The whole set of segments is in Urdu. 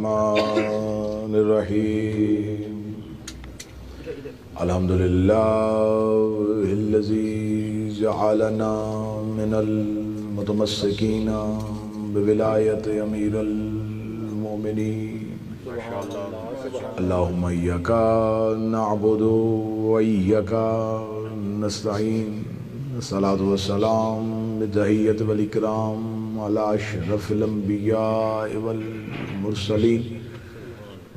الرحمن الرحیم الحمدللہ الذی جعلنا من المتمسکین بولایت امیر المؤمنین اللہم ایاک نعبد و ایاک نستعین الصلاۃ والسلام بتحیۃ والاکرام علی اشرف الانبیاء والمرسلین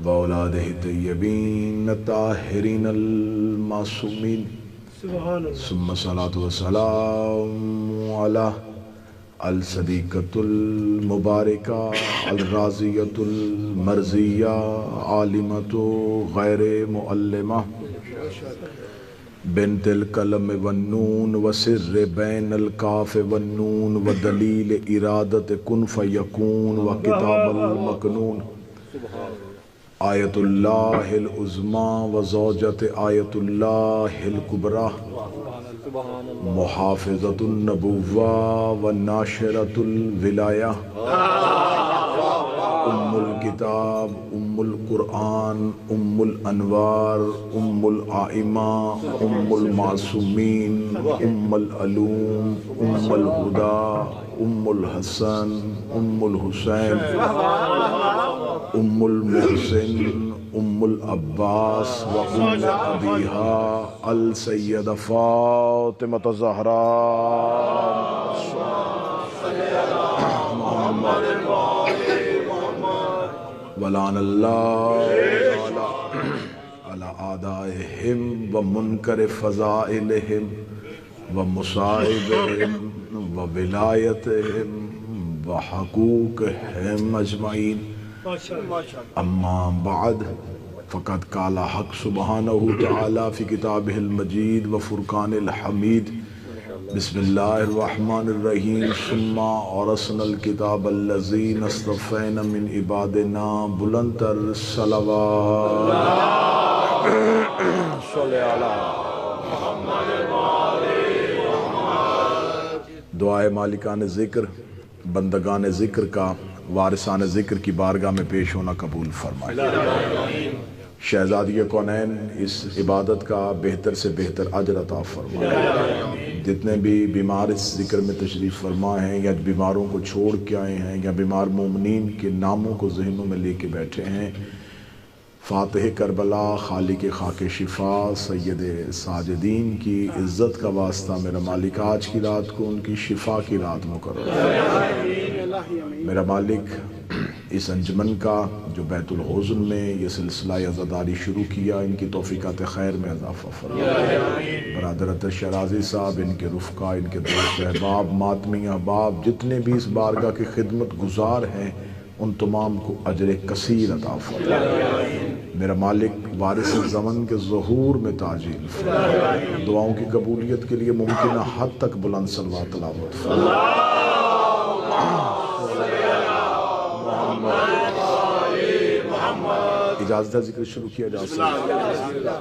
واولادہ الطیبین الطاہرین المعصومین ثم الصلاۃ والسلام علی الصدیقۃ المبارکہ الرازیۃ المرضیہ عالمۃ غیر معلمہ بنت القلم والنون وسر بین القاف والنون ودلیل ارادت کن فیکون وکتاب المکنون آیت اللہ العظمی وزوجت آیت اللہ الکبریٰ محافظت النبوہ وناشرت الولایہ ام الکتاب ام القرآن ام الانوار ام الائمہ ام المعصومین ام العلوم ام الہدیٰ ام الحسن ام الحسین ام المحسن ام العباس و ام ابیہا السیدہ فاطمہ الزہراء ولعن اللہ علی اعدائہم و منکر فضائلہم و مصائبہم و ولایتہم و حقوقہم اجمعین اما بعد فقد قال حق سبحانہ تعالی فی کتابہ المجید و فرقان الحمید بسم اللہ الرحمن الرحیم ثم اورثنا الکتاب الذین اصطفینا من عبادنا بلندتر صلوات صلی علی محمد دعائے مالکان ذکر بندگان ذکر کا وارثان ذکر کی بارگاہ میں پیش ہونا قبول فرمائے شہزادی کونین اس عبادت کا بہتر سے بہتر اجر عطا فرمائے جتنے بھی بیمار اس ذکر میں تشریف فرما ہیں یا بیماروں کو چھوڑ کے آئے ہیں یا بیمار مومنین کے ناموں کو ذہنوں میں لے کے بیٹھے ہیں فاتح کربلا خالق خاک شفا سید ساجدین کی عزت کا واسطہ میرا مالک آج کی رات کو ان کی شفا کی رات مقرر میرا مالک اس انجمن کا جو بیت الحزن میں یہ سلسلہ عزاداری شروع کیا ان کی توفیقات خیر میں اضافہ فرمائے برادرت شرازی صاحب ان کے رفقا ان کے دوست احباب ماتمی احباب جتنے بھی اس بارگاہ کی خدمت گزار ہیں ان تمام کو اجر کثیر عطا فرمائے میرا مالک وارث زمن کے ظہور میں تاجیل فرمائے دعاؤں کی قبولیت کے لیے ممکنہ حد تک بلند صلوات تلاوت فرمائے اجازت ہے ذکر شروع کیا جا سکتا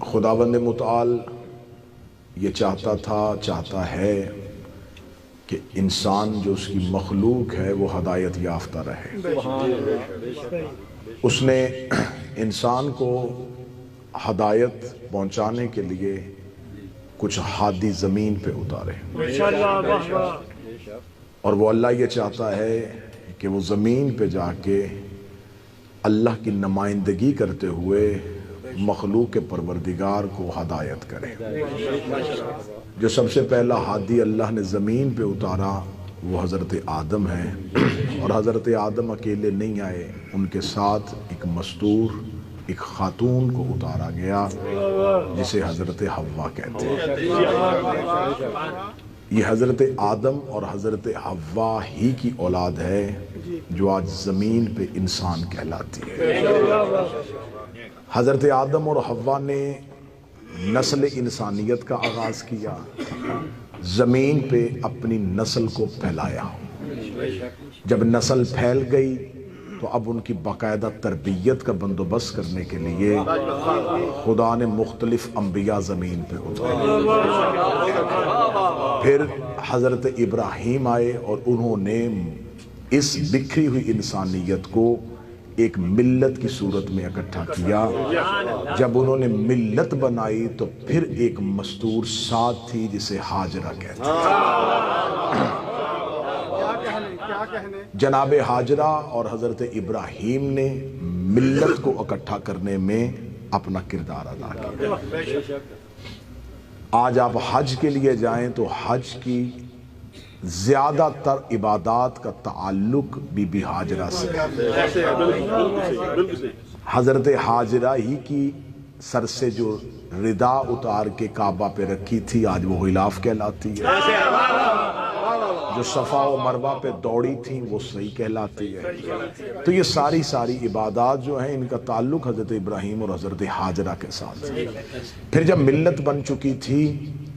خداوند متعال یہ چاہتا ہے کہ انسان جو اس کی مخلوق ہے وہ ہدایت یافتہ رہے اس نے انسان کو ہدایت پہنچانے کے لیے کچھ ہادی زمین پہ اتارے اور وہ اللہ یہ چاہتا ہے کہ وہ زمین پہ جا کے اللہ کی نمائندگی کرتے ہوئے مخلوق پروردگار کو ہدایت کرے جو سب سے پہلا ہادی اللہ نے زمین پہ اتارا وہ حضرت آدم ہیں اور حضرت آدم اکیلے نہیں آئے ان کے ساتھ ایک مستور ایک خاتون کو اتارا گیا جسے حضرت حوا کہتے ہیں یہ حضرت آدم اور حضرت حوا ہی کی اولاد ہے جو آج زمین پہ انسان کہلاتی ہے حضرت آدم اور حوا نے نسل انسانیت کا آغاز کیا زمین پہ اپنی نسل کو پھیلایا جب نسل پھیل گئی تو اب ان کی باقاعدہ تربیت کا بندوبست کرنے کے لیے خدا نے مختلف انبیاء زمین پہ اتارے پھر حضرت ابراہیم آئے اور انہوں نے اس بکھری ہوئی انسانیت کو ایک ملت کی صورت میں اکٹھا کیا. جب انہوں نے ملت بنائی تو پھر ایک مستور ساتھ تھی جسے ہاجرہ کہتے ہیں. جناب ہاجرہ اور حضرت ابراہیم نے ملت کو اکٹھا کرنے میں اپنا کردار ادا کیا. آج آپ حج کے لیے جائیں تو حج کی زیادہ تر عبادات کا تعلق بی بی ہاجرہ سے ہے. حضرت ہاجرہ ہی کی سر سے جو ردا اتار کے کعبہ پہ رکھی تھی آج وہ غلاف کہلاتی ہے. جو صفا و مروہ پہ دوڑی تھیں وہ صحیح کہلاتی ہے. تو یہ ساری عبادات جو ہیں ان کا تعلق حضرت ابراہیم اور حضرت ہاجرہ کے ساتھ. پھر جب ملت بن چکی تھی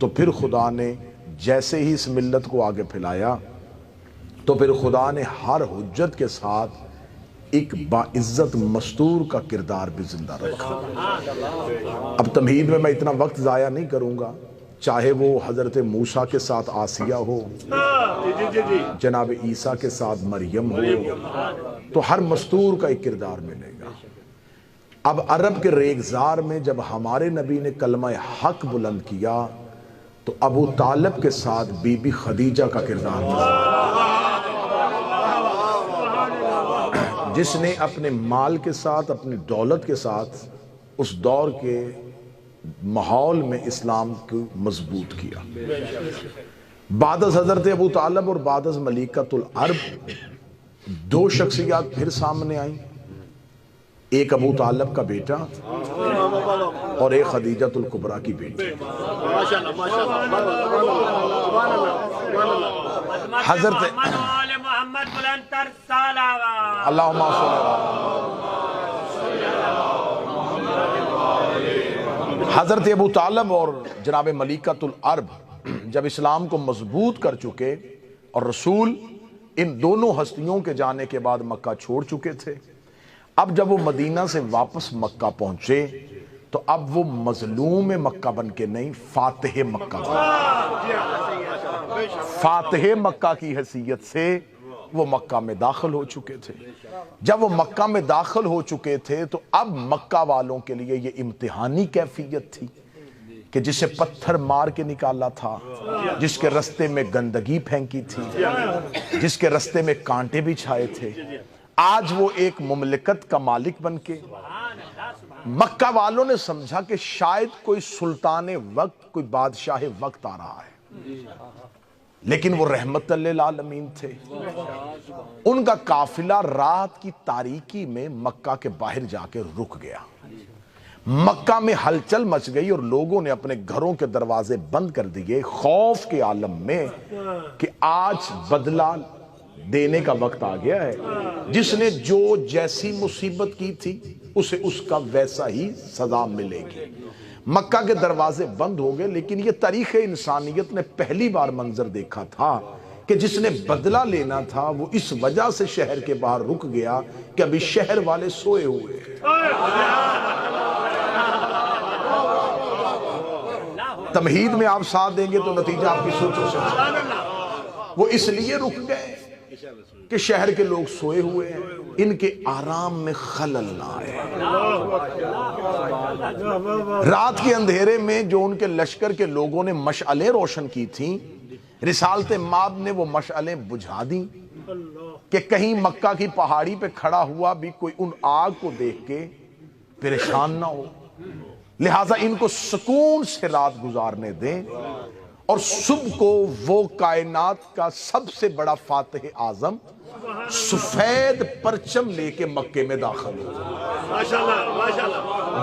تو پھر خدا نے جیسے ہی اس ملت کو آگے پھیلایا تو پھر خدا نے ہر حجت کے ساتھ ایک باعزت مستور کا کردار بھی زندہ رکھا. اب تمہید میں اتنا وقت ضائع نہیں کروں گا. چاہے وہ حضرت موسیٰ کے ساتھ آسیہ ہو, جناب عیسیٰ کے ساتھ مریم ہو, تو ہر مستور کا ایک کردار ملے گا. اب عرب کے ریگزار میں جب ہمارے نبی نے کلمہ حق بلند کیا تو ابو طالب کے ساتھ بی بی خدیجہ کا کردار ملا, جس نے اپنے مال کے ساتھ اپنی دولت کے ساتھ اس دور کے ماحول میں اسلام کو مضبوط کیا. بعد از حضرت ابو طالب اور بعد از ملیکۃ العرب دو شخصیات پھر سامنے آئیں. ایک ابو طالب کا بیٹا اور ایک خدیجۃ الکبریٰ کی بیٹی. حضرت اللہم حضرت ابو طالب اور جناب ملیکۃ العرب جب اسلام کو مضبوط کر چکے اور رسول ان دونوں ہستیوں کے جانے کے بعد مکہ چھوڑ چکے تھے, اب جب وہ مدینہ سے واپس مکہ پہنچے تو اب وہ مظلوم مکہ بن کے نہیں, فاتح مکہ فاتح مکہ کی حیثیت سے وہ مکہ میں داخل ہو چکے تھے. جب وہ مکہ میں داخل ہو چکے تھے تو اب مکہ والوں کے لیے یہ امتحانی کیفیت تھی کہ جسے پتھر مار کے نکالا تھا, جس کے رستے میں گندگی پھینکی تھی, جس کے رستے میں کانٹے بھی چھائے تھے, آج وہ ایک مملکت کا مالک بن کے مکہ والوں نے سمجھا کہ شاید کوئی سلطان وقت, کوئی بادشاہ وقت آ رہا ہے. لیکن وہ رحمت للعالمین تھے. ان کا قافلہ رات کی تاریکی میں مکہ کے باہر جا کے رک گیا. مکہ میں ہلچل مچ گئی اور لوگوں نے اپنے گھروں کے دروازے بند کر دیے خوف کے عالم میں کہ آج بدلہ دینے کا وقت آ گیا ہے. جس نے جو جیسی مصیبت کی تھی اسے اس کا ویسا ہی سزا ملے گی. مکہ کے دروازے بند ہو گئے. لیکن یہ تاریخ انسانیت نے پہلی بار منظر دیکھا تھا کہ جس نے بدلہ لینا تھا وہ اس وجہ سے شہر کے باہر رک گیا کہ ابھی شہر والے سوئے ہوئے. تمہید میں آپ ساتھ دیں گے تو نتیجہ آپ کی سوچوں سے وہ اس لیے رک گئے کہ شہر کے لوگ سوئے ہوئے ہیں, ان کے آرام میں خلل نہ آئے. رات کے اندھیرے میں جو ان کے لشکر کے لوگوں نے مشعلیں روشن کی تھیں, رسالت ماب نے وہ مشعلیں بجھا دیں کہ کہیں مکہ کی پہاڑی پہ کھڑا ہوا بھی کوئی ان آگ کو دیکھ کے پریشان نہ ہو. لہٰذا ان کو سکون سے رات گزارنے دیں اور صبح کو وہ کائنات کا سب سے بڑا فاتح اعظم سفید پرچم لے کے مکے میں داخل ہو,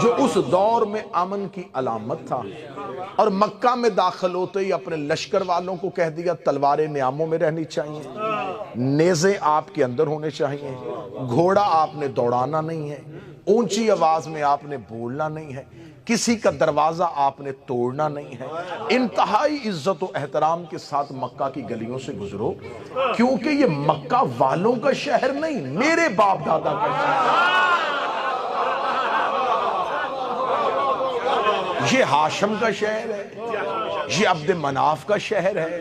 جو اس دور میں امن کی علامت تھا. اور مکہ میں داخل ہوتے ہی اپنے لشکر والوں کو کہہ دیا تلواریں نیاموں میں رہنی چاہیے, نیزے آپ کے اندر ہونے چاہیے, گھوڑا آپ نے دوڑانا نہیں ہے, اونچی آواز میں آپ نے بولنا نہیں ہے, کسی کا دروازہ آپ نے توڑنا نہیں ہے. انتہائی عزت و احترام کے ساتھ مکہ کی گلیوں سے گزرو, کیونکہ یہ مکہ والوں کا شہر نہیں, میرے باپ دادا کا شہر, یہ ہاشم کا شہر ہے. یہ عبد مناف کا شہر ہے،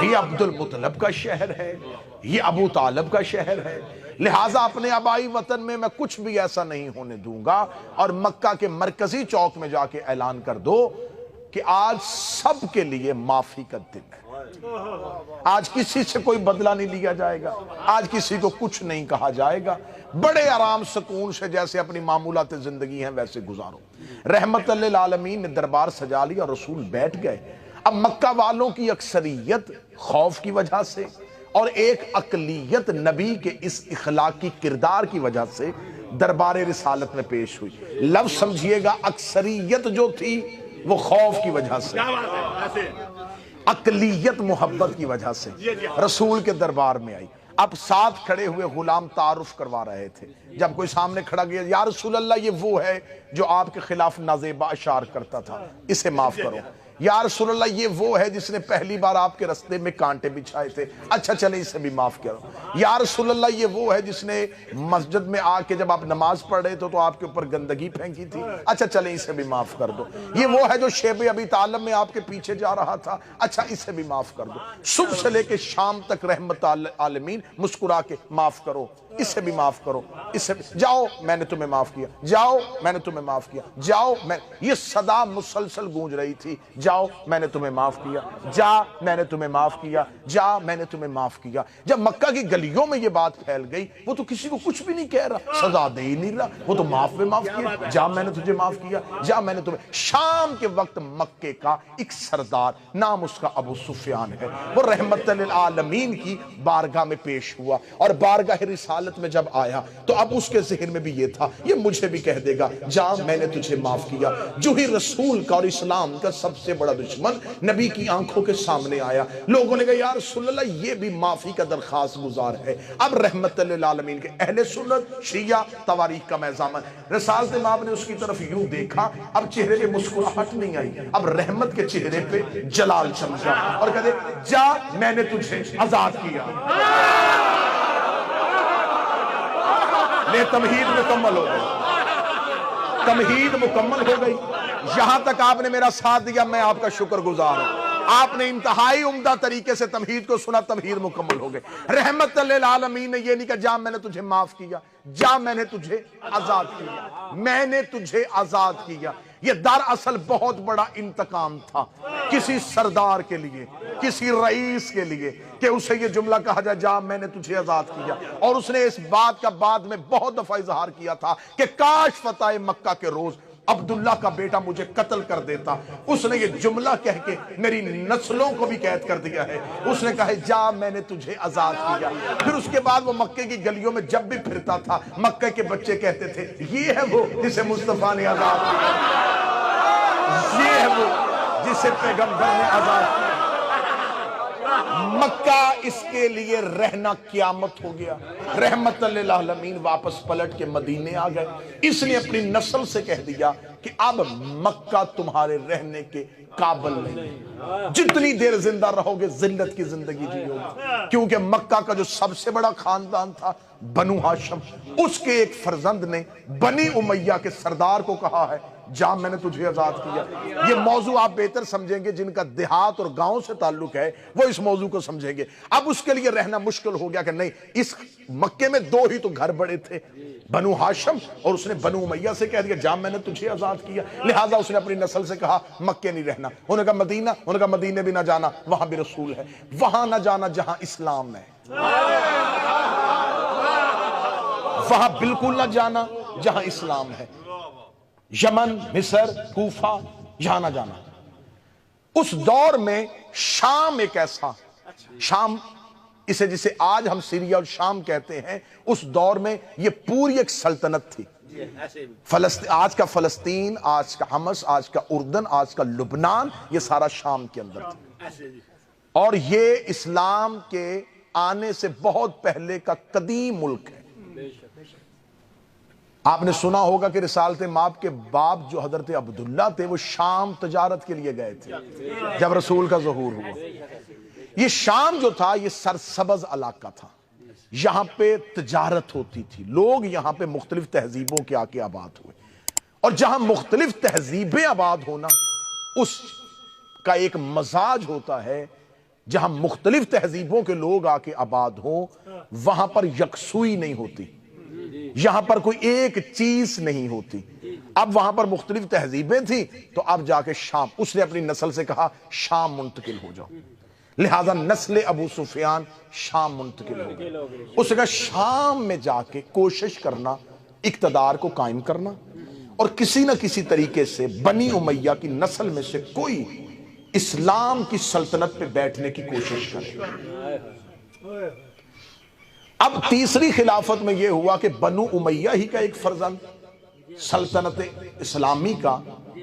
یہ عبد المطلب کا شہر ہے، یہ ابو طالب کا شہر ہے، لہٰذا اپنے آبائی وطن میں میں کچھ بھی ایسا نہیں ہونے دوں گا۔ اور مکہ کے مرکزی چوک میں جا کے اعلان کر دو کہ آج سب کے لیے معافی کا دن ہے، آج کسی سے کوئی بدلہ نہیں لیا جائے گا، آج کسی کو کچھ نہیں کہا جائے گا، بڑے آرام سکون سے جیسے اپنی معمولات زندگی ہیں ویسے گزارو۔ رحمت للعالمین نے دربار سجا لیا اور رسول بیٹھ گئے۔ اب مکہ والوں کی اکثریت خوف کی وجہ سے اور ایک اقلیت نبی کے اس اخلاقی کردار کی وجہ سے دربار رسالت میں پیش ہوئی۔ لفظ سمجھیے گا، اکثریت جو تھی وہ خوف کی وجہ سے، اقلیت محبت کی وجہ سے رسول کے دربار میں آئی۔ اب ساتھ کھڑے ہوئے غلام تعارف کروا رہے تھے۔ جب کوئی سامنے کھڑا گیا، یا رسول اللہ یہ وہ ہے جو آپ کے خلاف نازیبا اشعار کرتا تھا، اسے معاف کرو۔ یا رسول اللہ یہ وہ ہے جس نے پہلی بار آپ کے رستے میں کانٹے بچھائے تھے، اچھا چلے اسے بھی معاف کرو۔ یا رسول اللہ یہ وہ ہے جس نے مسجد میں آ کے جب آپ نماز پڑھ رہے تھے تو آپ کے اوپر گندگی پھینکی تھی، اچھا چلے اسے بھی معاف کر دو۔ یہ وہ ہے جو شیب ابی طالب میں آپ کے پیچھے جا رہا تھا، اچھا اسے بھی معاف کر دو۔ صبح سے لے کے شام تک رحمت عالمین مسکرا کے معاف کرو، اسے بھی معاف کرو، اسے بھی جاؤ میں نے تمہیں معاف کیا، جاؤ میں نے تمہیں معاف کیا، جاؤ میں، یہ صدا مسلسل گونج رہی تھی، جاؤ میں نے تمہیں معاف کیا، جا میں نے تمہیں معاف کیا، جا میں نے تمہیں معاف کیا۔ جب مکہ کی گلیوں میں یہ بات پھیل گئی، وہ تو کسی کو کچھ بھی نہیں کہہ رہا، سزا دے ہی نہیں رہا، وہ تو معاف کیا، جا میں نے تجھے معاف کیا، جا میں نے تمہیں۔ شام کے وقت مکے کا ایک سردار، نام اس کا ابو سفیان ہے، وہ رحمت للعالمین کی بارگاہ میں پیش ہوا، اور بارگاہ رسالت میں جب آیا تو اب اس کے ذہن میں بھی یہ تھا، یہ مجھے بھی کہہ دے گا جا میں نے تجھے معاف کیا۔ جو ہی رسول کا اور اسلام کا سب سے بڑا دشمن نبی کی آنکھوں کے سامنے آیا، لوگوں نے کہا یا رسول اللہ یہ بھی معافی کا درخواست گزار ہے۔ اب رحمت للعالمین کے اہل سنت شیعہ تواریخ کا میزان، رسالت مآب نے اس کی طرف یوں دیکھا، اب چہرے پہ مسکراہٹ نہیں آئی، اب رحمت کے چہرے پہ جلال چمکا اور کہتے جا میں نے تجھے آزاد کیا۔ لے تمہید مکمل ہو گئی، تمہید مکمل ہو گئی۔ یہاں تک آپ نے میرا ساتھ دیا، میں آپ کا شکر گزار ہوں۔ آپ نے انتہائی عمدہ طریقے سے تمہید کو سنا، تمہید مکمل ہو گئی۔ رحمت للعالمین نے یہ نہیں کہا جا میں نے تجھے معاف کیا، جا میں نے تجھے آزاد کیا، میں نے تجھے آزاد کیا۔ یہ دراصل بہت بڑا انتقام تھا کسی سردار کے لیے، کسی رئیس کے لیے، کہ اسے یہ جملہ کہا جائے جا میں نے تجھے آزاد کیا۔ اور اس نے اس بات کا بعد میں بہت دفعہ اظہار کیا تھا کہ کاش فتح مکہ کے روز عبداللہ کا بیٹا مجھے قتل کر دیتا۔ اس نے یہ جملہ کہہ کے میری نسلوں کو بھی قید کر دیا ہے۔ اس نے کہا جا میں نے تجھے آزاد کیا۔ پھر اس کے بعد وہ مکے کی گلیوں میں جب بھی پھرتا تھا، مکے کے بچے کہتے تھے یہ ہے وہ جسے مصطفیٰ نے آزاد کیا، یہ ہے وہ جسے پیغمبر نے آزاد کیا۔ مکہ اس کے لیے رہنا قیامت ہو گیا۔ رحمت للعالمین واپس پلٹ کے مدینے آ گئے۔ اس نے اپنی نسل سے کہہ دیا کہ اب مکہ تمہارے رہنے کے قابل نہیں، جتنی دیر زندہ رہو گے ذلت کی زندگی جیو گے۔ کیونکہ مکہ کا جو سب سے بڑا خاندان تھا بنو ہاشم، اس کے ایک فرزند نے بنی امیہ کے سردار کو کہا ہے جا میں نے تجھے آزاد کیا۔ یہ موضوع آپ بہتر سمجھیں گے، جن کا دیہات اور گاؤں سے تعلق ہے وہ اس موضوع کو سمجھیں گے۔ اب اس کے لیے رہنا مشکل ہو گیا کہ نہیں، اس مکے میں دو ہی تو گھر بڑے تھے، بنو ہاشم، اور اس نے بنو امیہ سے کہہ دیا جا میں نے تجھے آزاد کیا۔ لہٰذا اس نے اپنی نسل سے کہا مکے نہیں رہنا، انہوں نے کہا مدینہ، انہوں نے کہا مدینے بھی نہ جانا، وہاں بھی رسول ہے، وہاں نہ جانا جہاں اسلام ہے، وہاں بالکل نہ جانا جہاں اسلام ہے، یمن، مصر، کوفہ، یہاں نہ جانا۔ اس دور میں شام ایک ایسا، شام اسے جسے آج ہم سیریا اور شام کہتے ہیں، اس دور میں یہ پوری ایک سلطنت تھی۔ آج کا فلسطین، آج کا حمص، آج کا اردن، آج کا لبنان، یہ سارا شام کے اندر تھا، اور یہ اسلام کے آنے سے بہت پہلے کا قدیم ملک ہے۔ آپ نے سنا ہوگا کہ رسالت مآب کے باپ جو حضرت عبداللہ تھے وہ شام تجارت کے لیے گئے تھے جب رسول کا ظہور ہوا۔ یہ شام جو تھا یہ سرسبز علاقہ تھا، یہاں پہ تجارت ہوتی تھی، لوگ یہاں پہ مختلف تہذیبوں کے آکے آباد ہوئے، اور جہاں مختلف تہذیبیں آباد ہونا اس کا ایک مزاج ہوتا ہے، جہاں مختلف تہذیبوں کے لوگ آ کے آباد ہوں وہاں پر یکسوئی نہیں ہوتی، یہاں پر کوئی ایک چیز نہیں ہوتی۔ اب وہاں پر مختلف تہذیبیں تھیں تو اب جا کے شام، اس نے اپنی نسل سے کہا شام منتقل ہو جاؤ، لہذا نسل ابو سفیان شام منتقل ہو گئی۔ اس نے کہا شام میں جا کے کوشش کرنا اقتدار کو قائم کرنا، اور کسی نہ کسی طریقے سے بنی امیہ کی نسل میں سے کوئی اسلام کی سلطنت پہ بیٹھنے کی کوشش کرے۔ اب تیسری خلافت میں یہ ہوا کہ بنو امیہ ہی کا ایک فرزند سلطنت اسلامی کا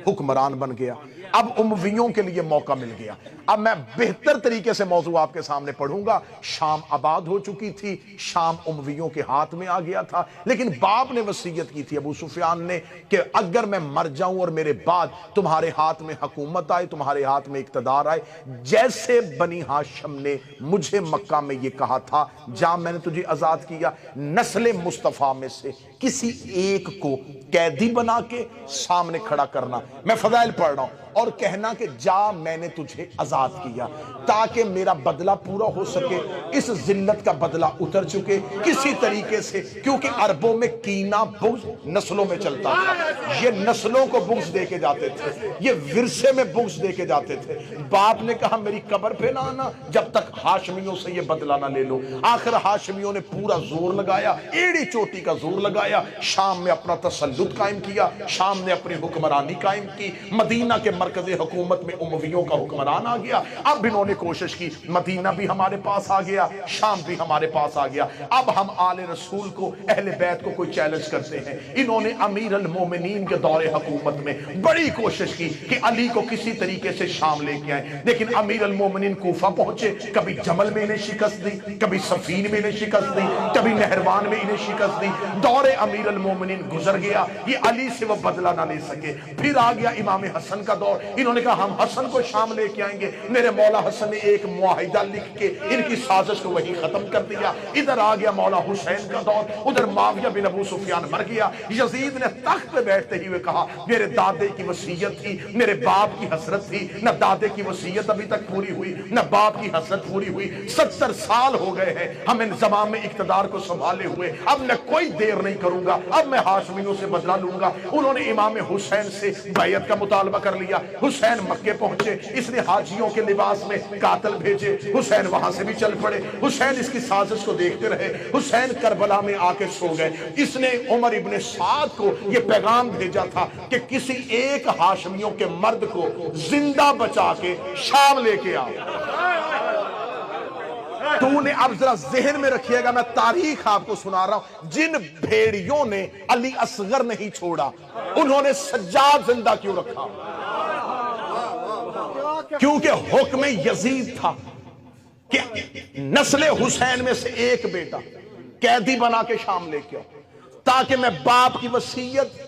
حکمران بن گیا۔ اب امویوں کے لیے موقع مل گیا۔ اب میں بہتر طریقے سے موضوع آپ کے سامنے پڑھوں گا۔ شام آباد ہو چکی تھی، شام امویوں کے ہاتھ میں آ گیا تھا، لیکن باپ نے وصیت کی تھی ابو سفیان نے کہ اگر میں مر جاؤں اور میرے بعد تمہارے ہاتھ میں حکومت آئے، تمہارے ہاتھ میں اقتدار آئے، جیسے بنی ہاشم نے مجھے مکہ میں یہ کہا تھا جہاں میں نے تجھے آزاد کیا، نسل مصطفیٰ میں سے کسی ایک کو قیدی بنا کے سامنے کھڑا کرنا۔ میں فضائل پڑھ رہا ہوں، اور کہنا کہ جا میں نے تجھے آزاد کیا تاکہ میرا بدلہ پورا ہو سکے، اس ذلت کا بدلہ اتر چکے کسی طریقے سے، کیونکہ عربوں میں کینہ بغض نسلوں میں چلتا تھا، یہ نسلوں کو بغض دے کے جاتے تھے، یہ ورثے میں بغض دے کے جاتے تھے۔ باپ نے کہا میری قبر پہ نہ آنا جب تک ہاشمیوں سے یہ بدلہ نہ لے لو۔ آخر ہاشمیوں نے پورا زور لگایا، ایڑی چوٹی کا زور لگایا، شام میں اپنا تسلط قائم کیا، شام نے اپنی حکمرانی قائم کی، مدینہ کے مرکز حکومت میں امویوں کا حکمران آ گیا۔ اب انہوں نے کوشش کی مدینہ بھی ہمارے پاس آ گیا، شام بھی ہمارے پاس آ گیا، اب ہم آل رسول کو، اہل بیت کو کوئی چیلنج کرتے ہیں۔ انہوں نے امیر المومنین کے دور حکومت میں بڑی کوشش کی کہ علی کو کسی طریقے سے شام لے کے آئیں، لیکن امیر المومنین کوفہ پہنچے، کبھی جمل میں انہیں شکست دی، کبھی صفین میں انہیں شکست دی، کبھی نہروان میں انہیں شکست دی۔ دور امیر المومنین گزر گیا، یہ علی سے وہ بدلہ نہ لے سکے۔ پھر آ گیا امام حسن کا دور، انہوں نے کہا ہم حسن کو شام لے کے آئیں گے۔ میرے مولا حسن نے ایک معاہدہ لکھ کے ان کی سازش کو وہی ختم کر دیا۔ ادھر آ گیا مولا حسین کا دور، ادھر معاویہ بن ابو سفیان مر گیا۔ یزید نے تخت پہ بیٹھتے ہی ہوئے کہا میرے دادے کی وصیت تھی، میرے باپ کی حسرت تھی، نہ دادے کی وصیت ابھی تک پوری ہوئی نہ باپ کی حسرت پوری ہوئی، 70 سال ہو گئے ہیں ہم انضمام میں اقتدار کو سنبھالے ہوئے، اب میں کوئی دیر نہیں کروں گا، اب میں ہاشمیوں سے بدلہ لوں گا۔ انہوں نے امام حسین سے بیعت کا مطالبہ کر لیا۔ حسین مکے پہنچے، اس نے حاجیوں کے لباس میں قاتل بھیجے، حسین وہاں سے بھی چل پڑے۔ حسین اس کی سازش کو دیکھتے رہے، حسین کربلا میں آ کے سو گئے۔ اس نے عمر ابن سعد کو یہ پیغام بھیجا تھا کہ کسی ایک ہاشمیوں کے مرد کو زندہ بچا کے شام لے کے آ۔ تو نے اب ذرا ذہن میں رکھیے گا، میں تاریخ آپ کو سنا رہا ہوں، جن بھیڑیوں نے علی اصغر نہیں چھوڑا انہوں نے سجاد زندہ کیوں رکھا؟ کیونکہ حکم یزید تھا کہ نسل حسین میں سے ایک بیٹا قیدی بنا کے شام لے کے آؤ تاکہ میں باپ کی وصیت،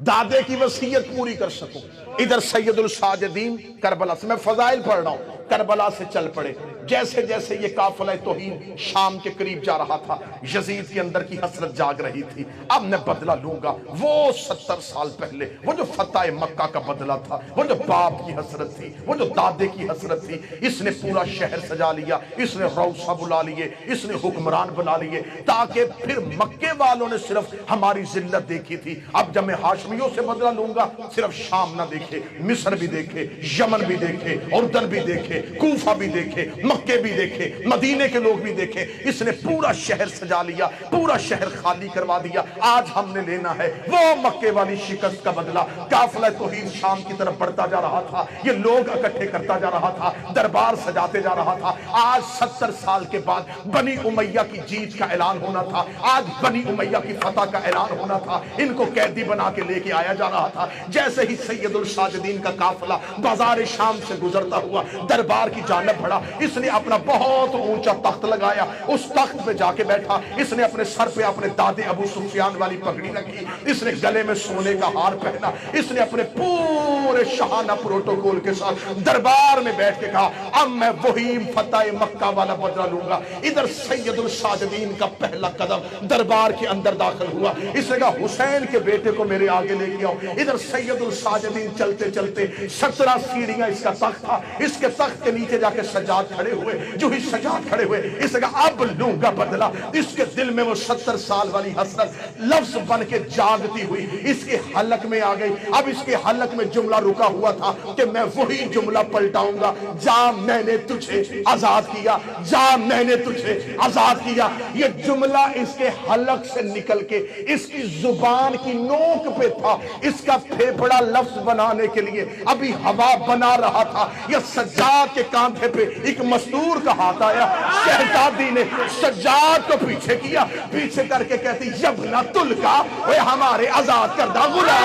دادے کی وصیت پوری کر سکوں۔ ادھر سید الساجدین کربلا سے، میں فضائل پڑھ رہا ہوں، کربلا سے چل پڑے۔ جیسے جیسے یہ قافلہ توحید شام کے قریب جا رہا تھا، یزید کے اندر کی حسرت جاگ رہی تھی، اب میں بدلہ لوں گا۔ وہ 70 سال پہلے وہ جو فتح مکہ کا بدلہ تھا، وہ جو باپ کی حسرت تھی، وہ جو دادے کی حسرت تھی، اس نے پورا شہر سجا لیا، اس نے روثہ بلا لیے، اس نے حکمران بنا لیے، تاکہ پھر مکے والوں نے صرف ہماری ذلت دیکھی تھی، اب جب میں ہاشمیوں سے بدلہ لوں گا صرف شام نہ دیکھے، مصر بھی دیکھے، یمن بھی دیکھے، اردن بھی دیکھے، کوفہ بھی دیکھے، مکے بھی دیکھے، مدینے کے لوگ بھی دیکھے۔ اس نے پورا شہر سجا لیا، پورا شہر خالی کروا دیا۔ آج ہم نے لینا ہے وہ مکے والی شکست کا بدلہ۔ قافلہ توحید شام کی طرف بڑھتا جا رہا تھا، یہ لوگ اکٹھے کرتا جا رہا تھا، دربار سجاتے جا رہا تھا۔ آج 70 سال کے بعد بنی امیہ کی جیت کا اعلان ہونا تھا، آج بنی امیہ کی فتح کا اعلان ہونا تھا، ان کو قیدی بنا کے لے کے آیا جا رہا تھا۔ جیسے ہی سید الساجدین کا قافلہ بازار شام سے گزرتا ہوا دربار کی جانب بڑھا، اس نے نے اپنا بہت اونچا تخت لگایا، اس تخت پہ جا کے بیٹھا، اس نے اپنے سر پہ اپنے دادے ابو سفیان والی پگڑی رکھی، اس نے گلے میں سونے کا ہار پہنا، اس نے اپنے پورے شاہانہ پروٹوکول کے ساتھ دربار میں بیٹھ کے کہا اب میں وہی فتح مکہ والا بدلہ لوں گا۔ ادھر سید الساجدین کا پہلا قدم دربار کے اندر داخل ہوا، اس نے کہا حسین کے بیٹے کو میرے آگے لے کے آؤ۔ ادھر سید الساجدین چلتے چلتے 17 سیڑھیاں اس کا تخت تھا، اس کے تخت کے نیچے جا کے سجاد کھڑے ہوئے، جو ہی سجاد کھڑے ہوئے اس نے کہا اب لوں گا بدلہ۔ اس کے دل میں وہ 70 سال والی حسرت لفظ بن کے جاگتی ہوئی اس کے حلق میں آ گئی۔ اب اس کے حلق میں جملہ رکا ہوا تھا کہ میں وہی جملہ پلٹاؤں گا، جا میں نے تجھے آزاد کیا، جا میں نے تجھے آزاد کیا۔ یہ جملہ اس کے حلق سے نکل کے اس کی زبان کی نوک پہ تھا، اس کا پھیپڑا لفظ بنانے کے لیے ابھی ہوا بنا رہا تھا۔ یہ سجاد کے کاندھے پہ ایک مستور کا ہاتھ آیا، شہزادی نے سجاد کو پیچھے کیا، پیچھے کر کے کہتی یبنا تلکا، اے ہمارے آزاد کردہ غلام۔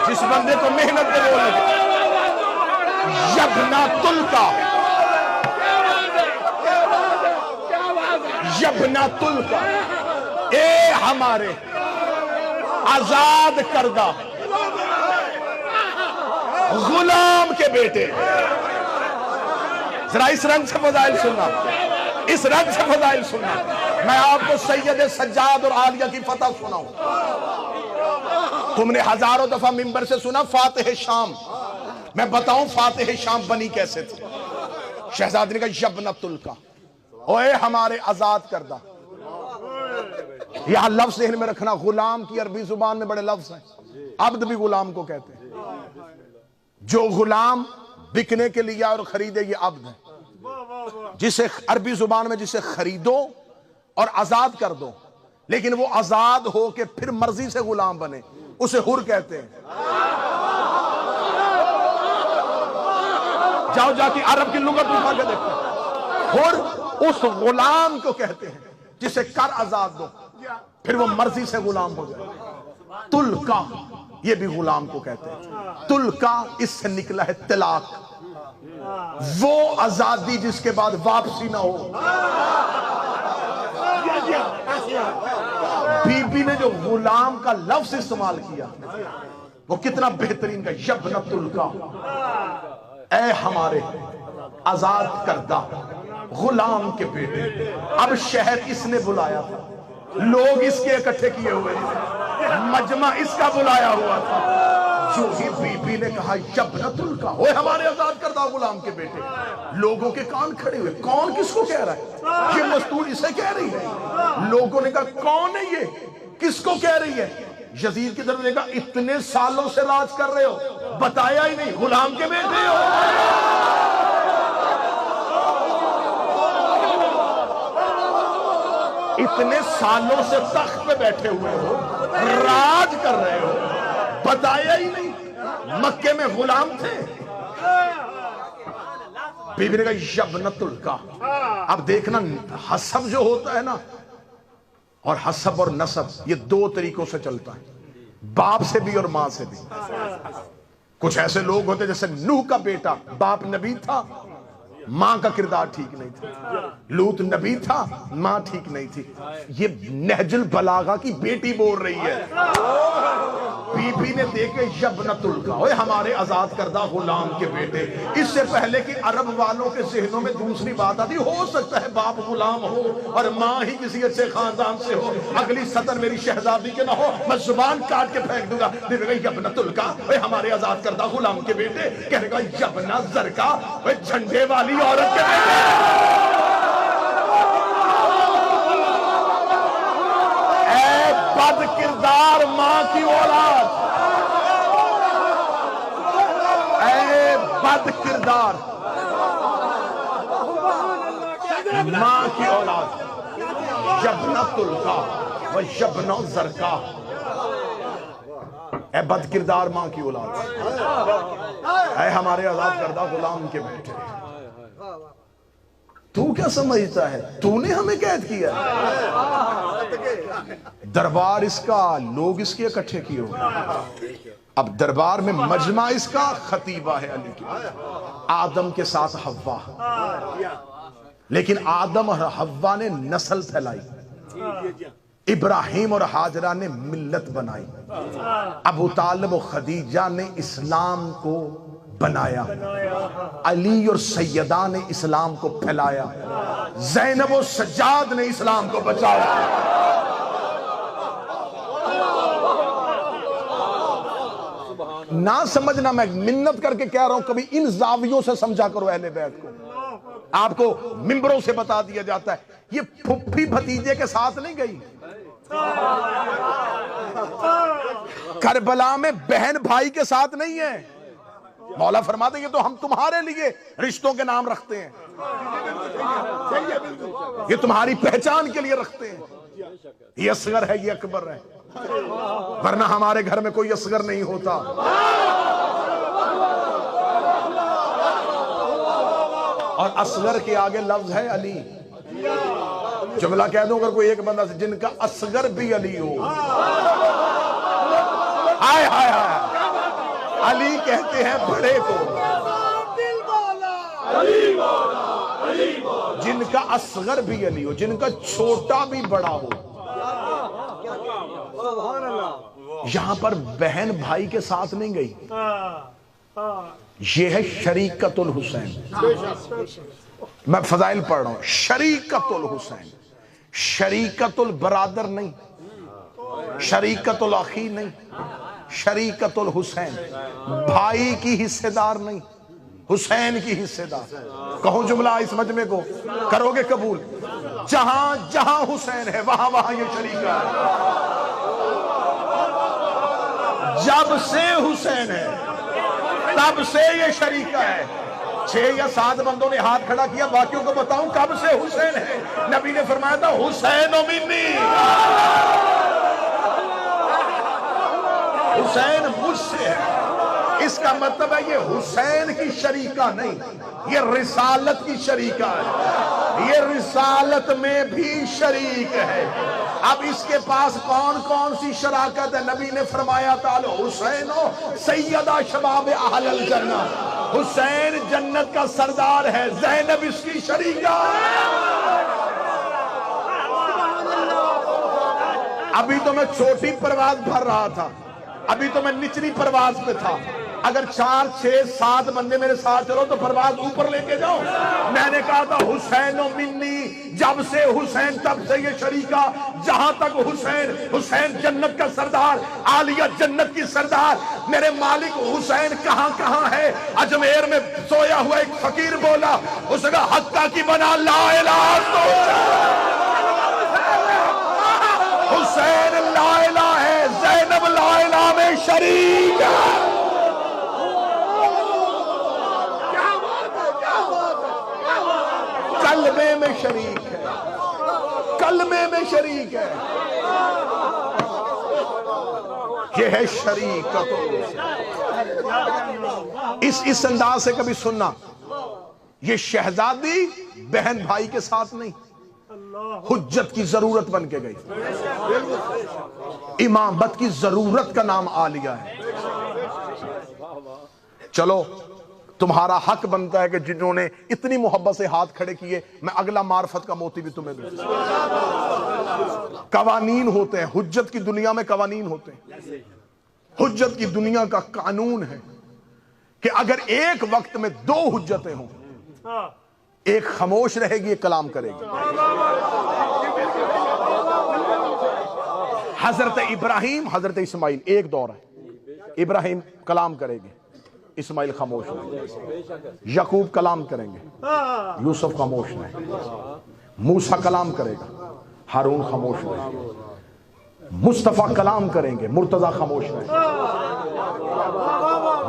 جس بندے کو محنت دے بولے یبنا تلکا، یبنا تلکا، اے ہمارے آزاد کردہ غلام کے بیٹے۔ ذرا اس رنگ سے فضائل سننا، اس رنگ سے فضائل سننا۔ میں آپ کو سید سجاد اور عالیہ کی فتح سناؤں۔ تم نے ہزاروں دفعہ منبر سے سنا فاتح شام، میں بتاؤں فاتح شام بنی کیسے تھی۔ شہزادی نے کہا یبنا تلکا، اوے ہمارے آزاد کردہ۔ یہاں لفظ ذہن میں رکھنا، غلام کی عربی زبان میں بڑے لفظ ہیں، عبد بھی غلام کو کہتے ہیں۔ جو غلام بکنے کے لیے اور خریدے یہ عبد ہے، جسے عربی زبان میں جسے خریدو اور آزاد کر دو، لیکن وہ آزاد ہو کے پھر مرضی سے غلام بنے، اسے حر کہتے ہیں۔ جاؤ جا کے عرب کی لغت اٹھا کے دیکھو، حر اس غلام کو کہتے ہیں جسے کر آزاد دو پھر وہ مرضی سے غلام ہو جائے۔ تلکا یہ بھی غلام کو کہتے ہیں۔ تلکا اس سے نکلا ہے طلاق، وہ آزادی جس کے بعد واپسی نہ ہو۔ بی بی نے جو غلام کا لفظ استعمال کیا وہ کتنا بہترین کا، یبنا تلکا، اے ہمارے آزاد کردہ غلام کے بیٹے۔ اب شہر اس نے بلایا تھا، لوگ اس کے اکٹھے کیے ہوئے تھے، مجمع اس کا بلایا ہوا تھا۔ جو ہی بی بی نے کہا یبنا تلکا، اوے ہمارے آزاد کردہ غلام کے بیٹے، لوگوں کے کان کھڑے ہوئے، کون کس کو کہہ رہا ہے؟ یہ مستور اسے کہہ رہی ہے۔ لوگوں نے کہا کون ہے یہ، کس کو کہہ رہی ہے؟ یزید کی طرف نے کہا اتنے سالوں سے راج کر رہے ہو، بتایا ہی نہیں، غلام کے بیٹے ہو۔ اتنے سالوں سے تخت پہ بیٹھے ہوئے ہو، راج کر رہے ہو، بتایا ہی نہیں، مکے میں غلام تھے۔ بی بی نے کہا یبنا تلکا۔ اب دیکھنا حسب جو ہوتا ہے نا، اور حسب اور نسب یہ دو طریقوں سے چلتا ہے، باپ سے بھی اور ماں سے بھی۔ کچھ ایسے لوگ ہوتے جیسے نوح کا بیٹا، باپ نبی تھا، ماں کا کردار ٹھیک نہیں تھا، لوط نبی تھا، ماں ٹھیک نہیں تھی۔ یہ نہج البلاغہ کی بیٹی بول رہی ہے۔ بی بی نے دیکھے یبنا تلکا، اوے ہمارے آزاد کردہ غلام کے بیٹے۔ اس سے پہلے کہ عرب والوں کے ذہنوں میں دوسری بات آتی، ہو سکتا ہے باپ غلام ہو اور ماں ہی کسی اچھے خاندان سے ہو، اگلی سطر میری شہزادی کے نہ ہو، میں زبان کاٹ کے پھینک دوں گا۔ دیکھے گا یبنا تلکا، اوے ہمارے آزاد کردہ غلام کے بیٹے، کہنے گا یبنا زرکا، اوے جھنڈے والی عورت کے بیٹے۔ اے بد کردار ماں کی اولاد، اے بد کردار ماں کی اولاد، یبنا تلکا و یبنا زرکا، اے بد کردار ماں کی اولاد، اے ہمارے آزاد کردہ غلام کے بیٹے۔ تو کیا سمجھتا ہے تو نے ہمیں قید کیا؟ دربار اس کا، لوگ اس کے اکٹھے کیے ہوئے. اب دربار میں مجمع اس کا خطیبہ ہے علی کی، آدم کے ساتھ حوا، لیکن آدم اور حوا نے نسل پھیلائی، ابراہیم اور حاجرہ نے ملت بنائی، ابو طالب و خدیجہ نے اسلام کو بنایا، علی اور سیدہ نے اسلام کو پھیلایا، زینب و سجاد نے اسلام کو بچایا. نہ سمجھنا، میں منت کر کے کہہ رہا ہوں، کبھی ان زاویوں سے سمجھا کرو اہل بیت کو. آپ کو ممبروں سے بتا دیا جاتا ہے یہ پھپھی بھتیجے کے ساتھ نہیں گئی، کربلا میں بہن بھائی کے ساتھ نہیں ہے. مولا فرماتے ہیں یہ تو ہم تمہارے لیے رشتوں کے نام رکھتے ہیں، یہ تمہاری پہچان کے لیے رکھتے ہیں. یہ اصغر ہے، یہ اکبر ہے، ورنہ ہمارے گھر میں کوئی اصغر نہیں ہوتا. اور اصغر کے آگے لفظ ہے علی. جملہ کہہ دوں اگر کوئی ایک بندہ سے جن کا اصغر بھی علی ہو، ہائے ہائے ہائے، علی کہتے ہیں بڑے کو، جن کا اصغر بھی علی ہو، جن کا چھوٹا بھی بڑا ہو. یہاں پر بہن بھائی کے ساتھ نہیں گئی، یہ ہے شریکت الحسین. میں فضائل پڑھ رہا ہوں، شریکت الحسین، شریکت البرادر نہیں، شریکت الاخی نہیں، شریکت الحسین، بھائی کی حصے دار نہیں، حسین کی حصے دار. کہو جملہ اس مجمع کو، کرو گے قبول؟ جہاں جہاں حسین ہے وہاں وہاں یہ شریکہ ہے. جب سے حسین ہے تب سے یہ شریکہ ہے. 6 یا 7 بندوں نے ہاتھ کھڑا کیا، باقیوں کو بتاؤں کب سے حسین ہے؟ نبی نے فرمایا تھا حسین و منی، حسین مجھ سے ہے. اس کا مطلب ہے یہ حسین کی شریکہ نہیں، یہ رسالت کی شریکہ ہے، یہ رسالت میں بھی شریک ہے. اب اس کے پاس کون کون سی شراکت ہے؟ نبی نے فرمایا تعالی حسین سیدہ شباب اہل الجنہ، حسین جنت کا سردار ہے، زینب اس کی شریکہ. ابھی تو میں چھوٹی پرواز بھر رہا تھا، ابھی تو میں نچلی پرواز پہ تھا. اگر 4 6 7 بندے میرے ساتھ چلو تو پرواز اوپر لے کے جاؤ. میں نے کہا تھا حسین و منی، جب سے حسین تب سے یہ شریکہ. جہاں تک حسین، حسین جنت کا سردار، عالیہ جنت کی سردار. میرے مالک حسین کہاں کہاں ہے؟ اجمیر میں سویا ہوا ایک فقیر بولا، اس کا حقہ کی بنا لا الہ تو حسین لا الہ ہے، زینب لا الہ میں شریک ہے. کلمے میں شریک ہے، کلمے میں شریک ہے. یہ ہے شریکت. اس انداز سے کبھی سننا، یہ شہزادی بہن بھائی کے ساتھ نہیں، حجت کی ضرورت بن کے گئی. امامت کی ضرورت کا نام عالیہ ہے. چلو تمہارا حق بنتا ہے کہ جنہوں نے اتنی محبت سے ہاتھ کھڑے کیے، میں اگلا معرفت کا موتی بھی تمہیں دوں. قوانین ہوتے ہیں، حجت کی دنیا میں قوانین ہوتے ہیں. حجت کی دنیا کا قانون ہے کہ اگر ایک وقت میں 2 حجتیں ہوں، ایک خاموش رہے گی، ایک کلام کرے گی. حضرت ابراہیم، حضرت اسماعیل ایک دور ہے. ابراہیم کلام کرے گے، اسماعیل خاموش رہے. یعقوب کلام کریں گے، یوسف خاموش رہے. موسیٰ کلام کرے گا، ہارون خاموش رہے. مصطفیٰ کلام کریں گے، مرتضیٰ خاموش رہیں گے،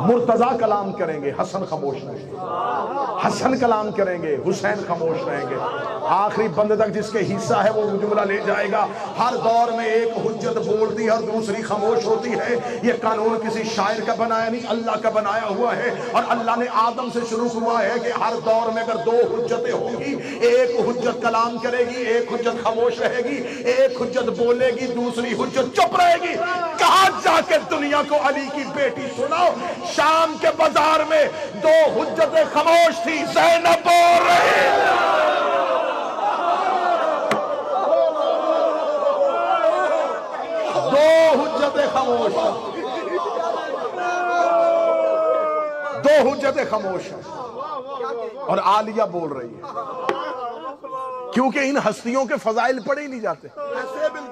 مرتضیٰ کلام کریں گے، حسن خاموش رہیں گے، حسن کلام کریں گے، حسین خاموش رہیں گے، آخری بندے تک جس کے حصہ ہے وہ جملہ لے جائے گا۔ ہر دور میں ایک حجت بولتی ہے اور دوسری خاموش ہوتی ہے۔ یہ قانون کسی شاعر کا بنایا نہیں، اللہ کا بنایا ہوا ہے، اور اللہ نے آدم سے شروع ہوا ہے کہ ہر دور میں اگر دو حجتیں ہوں گی، ایک حجت کلام کرے گی، ایک حجت خاموش رہے گی، ایک حجت بولے گی، دوسری حجت چپ رہے گی۔ کہاں جا کے دنیا کو علی کی بیٹی سناؤ؟ شام کے بازار میں دو حجتیں خاموش تھی، زینب بول رہی، دو حجتیں خاموش ہیں، دو حجتیں خاموش ہیں، اور عالیہ بول رہی ہے، کیونکہ ان ہستیوں کے فضائل پڑھے ہی نہیں جاتے۔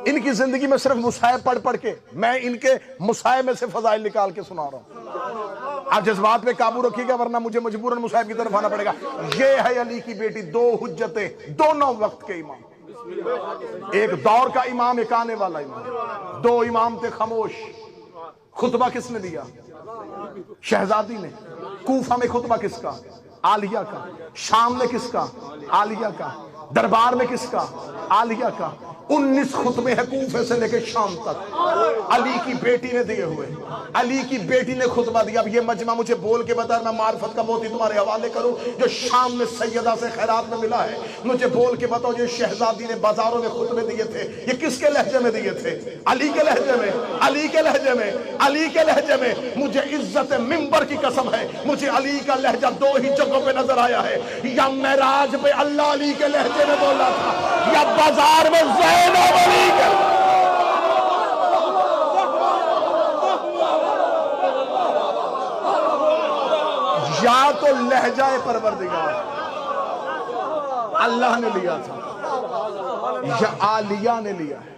ان کی زندگی میں صرف مصائب پڑھ پڑھ کے میں ان کے مصائب میں سے فضائل نکال کے سنا رہا ہوں۔ آپ جذبات پہ قابو رکھیے گا ورنہ مجھے مجبوراً مصائب کی طرف آنا پڑے گا۔ یہ ہے علی کی بیٹی، دو حجتیں، دونوں وقت کے امام، ایک دور کا امام، ایک آنے والا امام، دو امام تھے خاموش۔ خطبہ کس نے دیا؟ شہزادی نے۔ کوفہ میں خطبہ کس کا؟ عالیہ کا۔ شام میں کس کا؟ عالیہ کا۔ دربار میں کس کا؟ عالیہ کا۔ 19 خطبے ہیں کوفے سے لے کے شام تک، علی کی بیٹی نے دیے ہوئے، علی کی بیٹی نے خطبہ دیا۔ اب یہ مجمع مجھے بول کے بتا، میں معرفت کا موتی تمہارے حوالے کروں جو شام میں سیدہ سے خیرات میں ملا ہے، مجھے بول کے بتاؤ یہ شہزادی نے بازاروں میں خطبے دیے تھے، یہ کس کے لہجے میں دیے تھے؟ علی کے لہجے میں، علی کے لہجے میں، علی کے لہجے میں۔ مجھے عزت منبر کی قسم ہے، مجھے علی کا لہجہ دو ہی جگہوں پہ نظر آیا ہے، یا معراج پہ اللہ علی کے لہجے میں بولا تھا، یا بازار میں زینب علی کے۔ یا تو لہجہ پروردگار اللہ نے لیا تھا یا عالیہ نے لیا ہے۔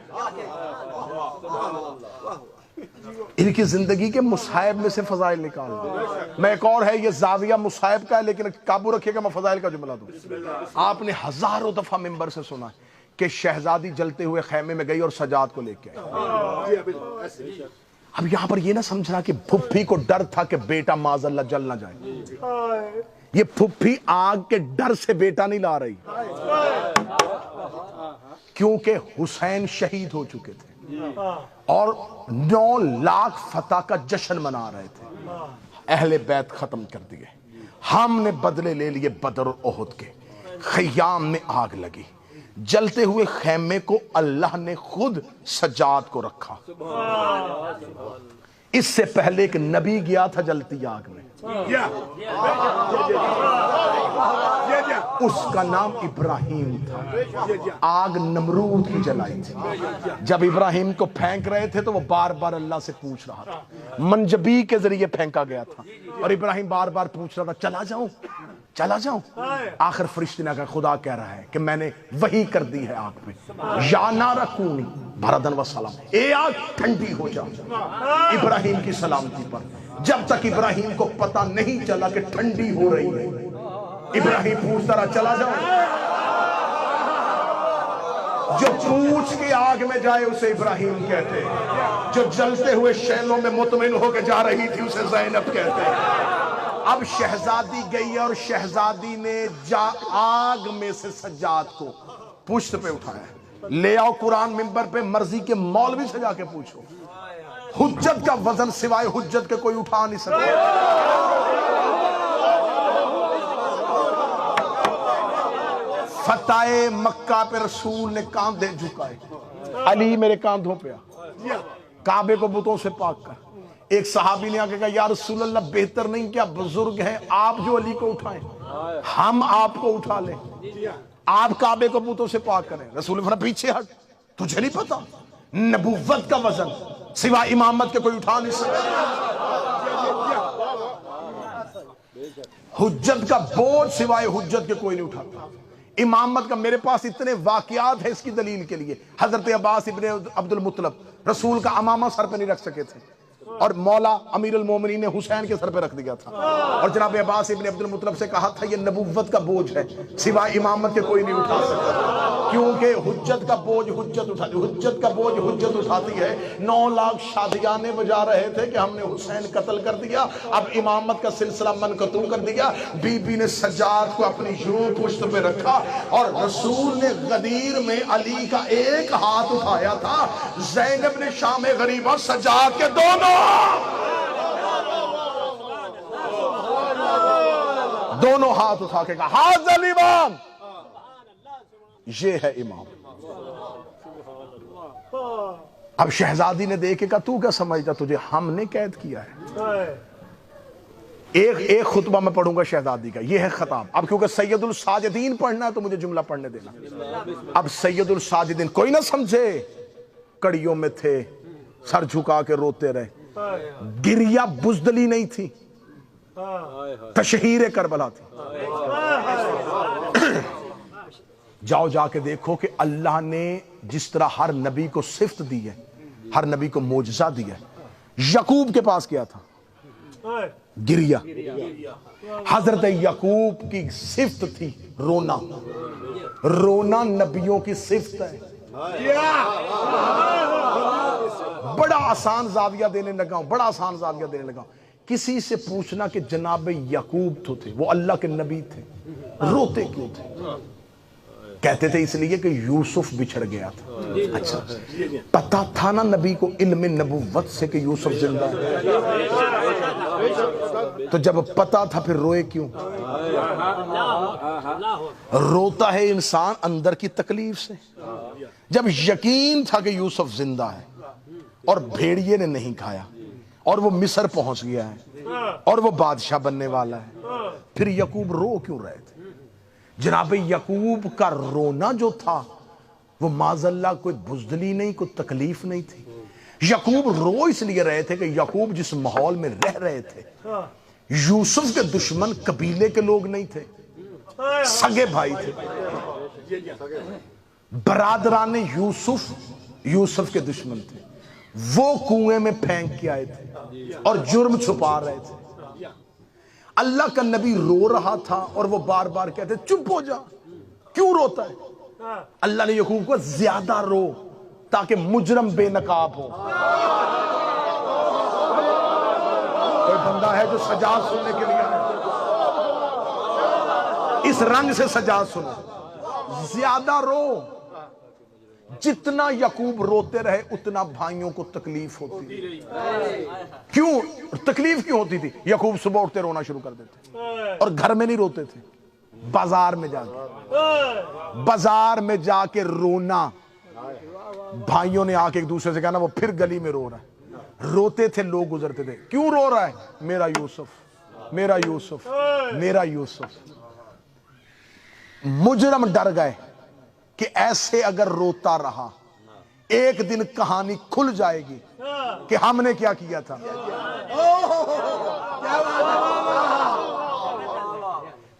ان کی زندگی کے مصائب میں سے فضائل نکال دیں۔ میں ایک اور ہے، یہ زاویہ مصائب کا ہے لیکن قابو رکھیے گا، میں فضائل کا جملہ دوں۔ آپ نے ہزاروں دفعہ منبر سے سنا ہے کہ شہزادی جلتے ہوئے خیمے میں گئی اور سجاد کو لے کے آئی۔ اب یہاں پر یہ نہ سمجھنا کہ پھپھی کو ڈر تھا کہ بیٹا معاذ اللہ جل نہ جائے۔ یہ پھپھی آگ کے ڈر سے بیٹا نہیں لا رہی، کیونکہ حسین شہید ہو چکے تھے اور 9 لاکھ فتح کا جشن منا رہے تھے۔ اہل بیت ختم کر دیے، ہم نے بدلے لے لیے بدر اور احد کے۔ خیام میں آگ لگی، جلتے ہوئے خیمے کو اللہ نے خود سجاد کو رکھا۔ اس سے پہلے ایک نبی گیا تھا جلتی آگ میں، اس کا نام ابراہیم تھا۔ آگ نمرود کی جلائی تھی، جب ابراہیم کو پھینک رہے تھے تو وہ بار بار اللہ سے پوچھ رہا تھا، منجبی کے ذریعے پھینکا گیا تھا، اور ابراہیم بار بار پوچھ رہا تھا چلا جاؤں چلا جاؤں۔ آخر فرشتے نے کہا خدا کہہ رہا ہے کہ میں نے وحی کر دی ہے آگ پہ، یا نار کونی بردن و سلام، اے آگ ٹھنڈی ہو جا ابراہیم کی سلامتی پر۔ جب تک ابراہیم کو پتہ نہیں چلا کہ ٹھنڈی ہو رہی ہے، ابراہیم پوچھتا رہا چلا جاؤں۔ جو پوچھ کے آگ میں جائے اسے ابراہیم کہتے، جو جلتے ہوئے شعلوں میں مطمئن ہو کے جا رہی تھی اسے زینب کہتے۔ اب شہزادی گئی اور شہزادی نے آگ میں سے سجاد کو پشت پہ اٹھایا۔ لے آؤ قرآن منبر پہ، مرضی کے مولوی سے جا کے پوچھو، حجت کا وزن سوائے حجت کے کوئی اٹھا نہیں سکتا۔ فتح مکہ پہ رسول نے کاندھے جھکائے، علی میرے کاندھوں پہ آ، کعبے کو بتوں سے پاک کر۔ ایک صحابی نے آگے کہا یا رسول اللہ بہتر نہیں کیا بزرگ ہیں آپ جو علی کو اٹھائیں، ہم آپ کو اٹھا لیں، آپ کعبے کو بتوں سے پاک کریں۔ رسول نے فرمایا پیچھے ہٹ، تجھے نہیں پتا نبوت کا وزن سوائے امامت کے کوئی اٹھا نہیں سکتا، حجت کا بوجھ سوائے حجت کے کوئی نہیں اٹھاتا۔ امامت کا میرے پاس اتنے واقعات ہیں اس کی دلیل کے لیے۔ حضرت عباس ابن عبد المطلب رسول کا امامہ سر پہ نہیں رکھ سکے تھے، اور مولا امیر المومنین نے حسین کے سر پہ رکھ دیا تھا، اور جناب عباس ابن عبد المطلب سے کہا تھا یہ نبوت کا بوجھ ہے، سوائے امامت کے کوئی نہیں اٹھا سکتا، کیونکہ حجت کا بوجھ حجت اٹھاتی ہے۔ 9 لاکھ شادیانے بجا رہے تھے کہ ہم نے حسین قتل کر دیا، اب امامت کا سلسلہ منقطع کر دیا۔ بی بی نے سجاد کو اپنی یوں پشت پہ رکھا، اور رسول نے غدیر میں علی کا ایک ہاتھ اٹھایا تھا، زینب نے شام غریبہ سجاد کے دونوں ہاتھ اٹھا کے کہا ہاذا الامام، یہ ہے امام۔ اب شہزادی نے دیکھے کہا تو کیا سمجھتا تجھے ہم نے قید کیا ہے؟ ایک خطبہ میں پڑھوں گا شہزادی کا، یہ ہے خطاب۔ اب کیونکہ سید الساجدین پڑھنا ہے تو مجھے جملہ پڑھنے دینا۔ اب سید الساجدین کوئی نہ سمجھے کڑیوں میں تھے، سر جھکا کے روتے رہے، گریہ بزدلی نہیں تھی، تشہیر کربلا تھی۔ جاؤ جا کے دیکھو کہ اللہ نے جس طرح ہر نبی کو صفت دی ہے، ہر نبی کو معجزہ دیا ہے، یعقوب کے پاس کیا تھا؟ گریہ۔ حضرت یعقوب کی صفت تھی رونا، رونا نبیوں کی صفت ہے۔ بڑا آسان زاویہ دینے لگا ہوں، کسی سے پوچھنا کہ جناب یعقوب تو تھے، وہ اللہ کے نبی تھے، روتے کیوں تھے؟ کہتے تھے اس لیے کہ یوسف بچھڑ گیا تھا۔ اچھا پتا تھا نا نبی کو علم نبوت سے کہ یوسف زندہ ہے، تو جب پتا تھا پھر روئے کیوں؟ روتا ہے انسان اندر کی تکلیف سے۔ جب یقین تھا کہ یوسف زندہ ہے اور بھیڑیے نے نہیں کھایا اور وہ مصر پہنچ گیا ہے اور وہ بادشاہ بننے والا ہے، پھر یعقوب رو کیوں رہے تھے؟ جناب یعقوب کا رونا جو تھا وہ معاذ اللہ کوئی بزدلی نہیں، کوئی تکلیف نہیں تھی۔ یعقوب رو اس لیے رہے تھے کہ یعقوب جس ماحول میں رہ رہے تھے، یوسف کے دشمن قبیلے کے لوگ نہیں تھے، سگے بھائی تھے، برادران یوسف کے دشمن تھے، وہ کنویں میں پھینک کے آئے تھے اور جرم چھپا رہے تھے۔ اللہ کا نبی رو رہا تھا اور وہ بار بار کہتے چپ ہو جا، کیوں روتا ہے؟ اللہ نے یعقوب کو زیادہ رو تاکہ مجرم بے نقاب ہو۔ کوئی بندہ ہے جو سجاد سننے کے لیے آئے؟ اس رنگ سے سجاد سنو، زیادہ رو۔ جتنا یعقوب روتے رہے اتنا بھائیوں کو تکلیف ہوتی تھی۔ کیوں تکلیف کیوں ہوتی تھی؟ یعقوب صبح اٹھتے رونا شروع کر دیتے، اور گھر میں نہیں روتے تھے، بازار میں جا کے رونا۔ بھائیوں نے آ کے ایک دوسرے سے کہنا وہ پھر گلی میں رو رہا ہے، روتے تھے، لوگ گزرتے تھے، کیوں رو رہا ہے؟ میرا یوسف، میرا یوسف، میرا یوسف۔ مجرم ڈر گئے کہ ایسے اگر روتا رہا ایک دن کہانی کھل جائے گی کہ ہم نے کیا کیا تھا۔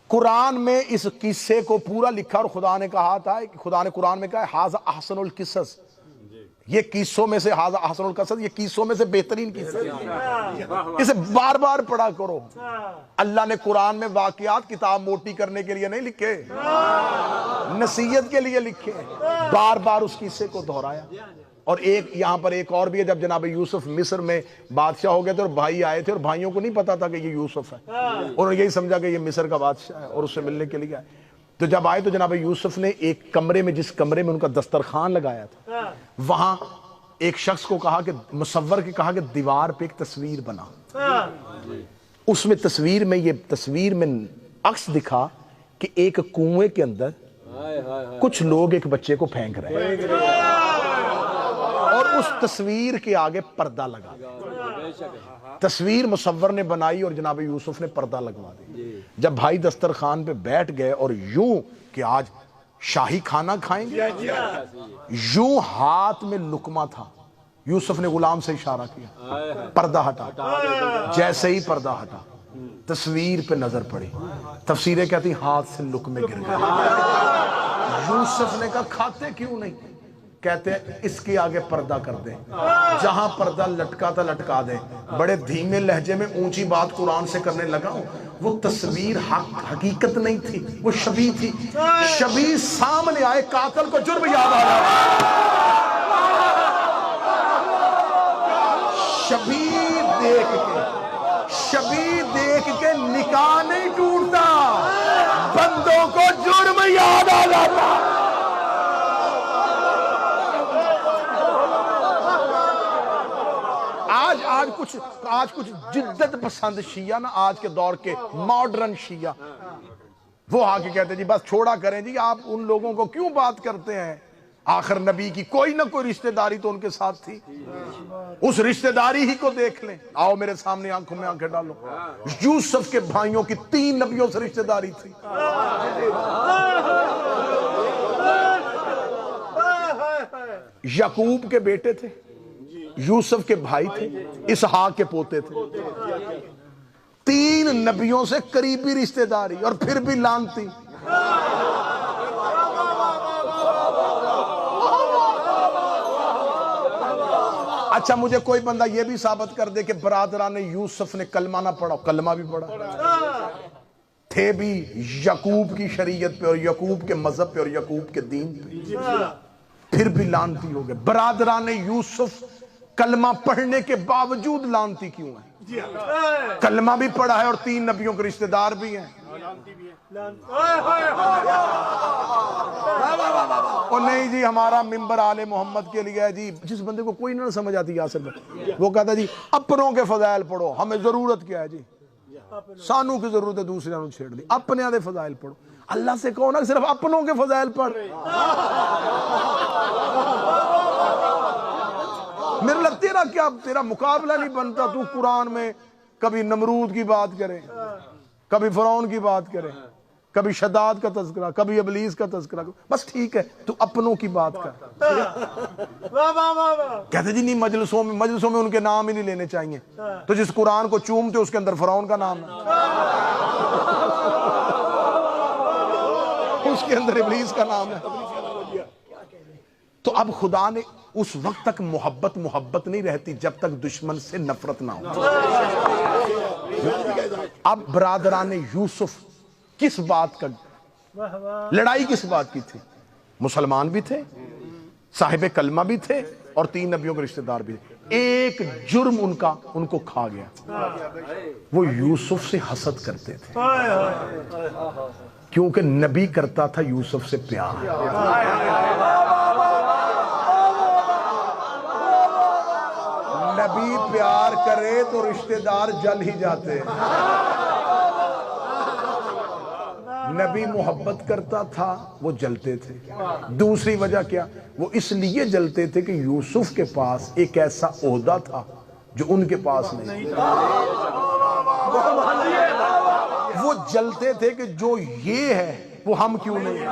قرآن میں اس قصے کو پورا لکھا اور خدا نے کہا تھا، خدا نے قرآن میں کہا ھذا احسن القصص، یہ قصوں میں سے ھذا احسن القصص، یہ قصوں میں سے بہترین قصہ ہے، اسے بار بار پڑھا کرو۔ اللہ نے قرآن میں واقعات کتاب موٹی کرنے کے لیے نہیں لکھے، نصیحت کے لیے لکھے، بار بار اس قصے کو دہرایا۔ اور ایک یہاں پر ایک اور بھی ہے، جب جناب یوسف مصر میں بادشاہ ہو گئے تھے اور بھائی آئے تھے اور بھائیوں کو نہیں پتا تھا کہ یہ یوسف ہے، انہوں نے یہی سمجھا کہ یہ مصر کا بادشاہ ہے اور اس سے ملنے کے لیے آئے۔ تو جب آئے تو جناب یوسف نے ایک کمرے میں، جس کمرے میں ان کا دسترخوان لگایا تھا، وہاں ایک شخص کو کہا کہ مصور کے کہا کہ دیوار پہ ایک تصویر بنا۔ اس میں تصویر میں عکس دکھا کہ ایک کنویں کے اندر کچھ لوگ ایک بچے کو پھینک رہے ہیں اور اس تصویر کے آگے پردہ لگا۔ تصویر مصور نے بنائی اور جناب یوسف نے پردہ لگوا دی۔ جب بھائی دسترخوان پہ بیٹھ گئے اور یوں کہ آج شاہی کھانا کھائیں گے، یوں ہاتھ میں لقمہ تھا، یوسف نے غلام سے اشارہ کیا پردہ ہٹا۔ جیسے ہی پردہ ہٹا تصویر پہ نظر پڑی، تفسیریں کہتی ہاتھ سے لقمے گر گئے۔ یوسف نے کہا کھاتے کیوں نہیں؟ کہتے ہیں اس کے آگے پردہ کر دیں، جہاں پردہ لٹکا تھا لٹکا دیں. بڑے دھیمے لہجے میں اونچی بات قرآن سے کرنے لگا ہوں. وہ تصویر حقیقت نہیں تھی، وہ شبیہ تھی. شبیہ سامنے آئے، قاتل کو جرم یاد آ رہا ہے. شبیہ دیکھ کے نکاح نہیں ٹوٹتا، بندوں کو جرم یاد آ جاتا. آج کچھ جدت پسند شیعہ نا، آج کے دور کے ماڈرن شیعہ، وہ آ کے کہتے ہیں جی بس چھوڑا کریں جی، آپ ان لوگوں کو کیوں بات کرتے ہیں؟ آخر نبی کی کوئی نہ کوئی رشتہ داری تو ان کے ساتھ تھی، اس رشتہ داری ہی کو دیکھ لیں. آؤ میرے سامنے آنکھوں میں آنکھیں ڈالو. یوسف کے بھائیوں کی 3 نبیوں سے رشتہ داری تھی. یعقوب کے بیٹے تھے، یوسف کے بھائی تھے، اسحاق کے پوتے تھے. 3 نبیوں سے قریبی رشتہ داری، اور پھر بھی لعنتی. اچھا مجھے کوئی بندہ یہ بھی ثابت کر دے کہ برادران یوسف نے کلمہ نہ پڑھا؟ کلمہ بھی پڑھا، تھے بھی یعقوب کی شریعت پہ اور یعقوب کے مذہب پہ اور یعقوب کے دین پہ، پھر بھی لعنتی ہو گئے. برادران یوسف کلمہ پڑھنے کے باوجود لعنتی کیوں ہیں؟ کلمہ بھی پڑھا ہے اور 3 نبیوں کے رشتہ دار بھی ہیں. اور نہیں جی ہمارا ممبر آل محمد کے لیے ہے جی. جس بندے کو کوئی نہ سمجھ آتی یاسر بھائی، وہ کہتا ہے جی اپنوں کے فضائل پڑھو، ہمیں ضرورت کیا ہے جی، سانوں کی ضرورت ہے دوسرے نے چھیڑ دی. اپنے آدھے فضائل پڑھو. اللہ سے کہو نا صرف اپنوں کے فضائل پڑھ. میرے لگ تیرا مقابلہ نہیں بنتا. تو قرآن میں کبھی نمرود کی بات کرے، کبھی فرعون کی بات کرے، کبھی شداد کا تذکرہ، کبھی ابلیس کا تذکرہ. بس ٹھیک ہے تو اپنوں کی بات کر. کہتے جی نہیں مجلسوں میں ان کے نام ہی نہیں لینے چاہیے. تو جس قرآن کو چومتے اس کے اندر فرعون کا نام ہے، اس کے اندر ابلیس کا نام ہے. تو اب خدا نے اس وقت تک محبت نہیں رہتی جب تک دشمن سے نفرت نہ ہو. اب برادران یوسف کس بات کا لڑائی کس بات کی تھی؟ مسلمان بھی تھے، صاحب کلمہ بھی تھے، اور 3 نبیوں کے رشتہ دار بھی تھے. ایک جرم ان کو کھا گیا. وہ یوسف سے حسد کرتے تھے، کیونکہ نبی کرتا تھا یوسف سے پیار. نبی پیار کرے تو رشتہ دار جل ہی جاتے. نبی محبت کرتا تھا، وہ جلتے تھے. دوسری وجہ کیا؟ وہ اس لیے جلتے تھے کہ یوسف کے پاس ایک ایسا عہدہ تھا جو ان کے پاس نہیں. وہ جلتے تھے کہ جو یہ ہے وہ ہم کیوں نہیں.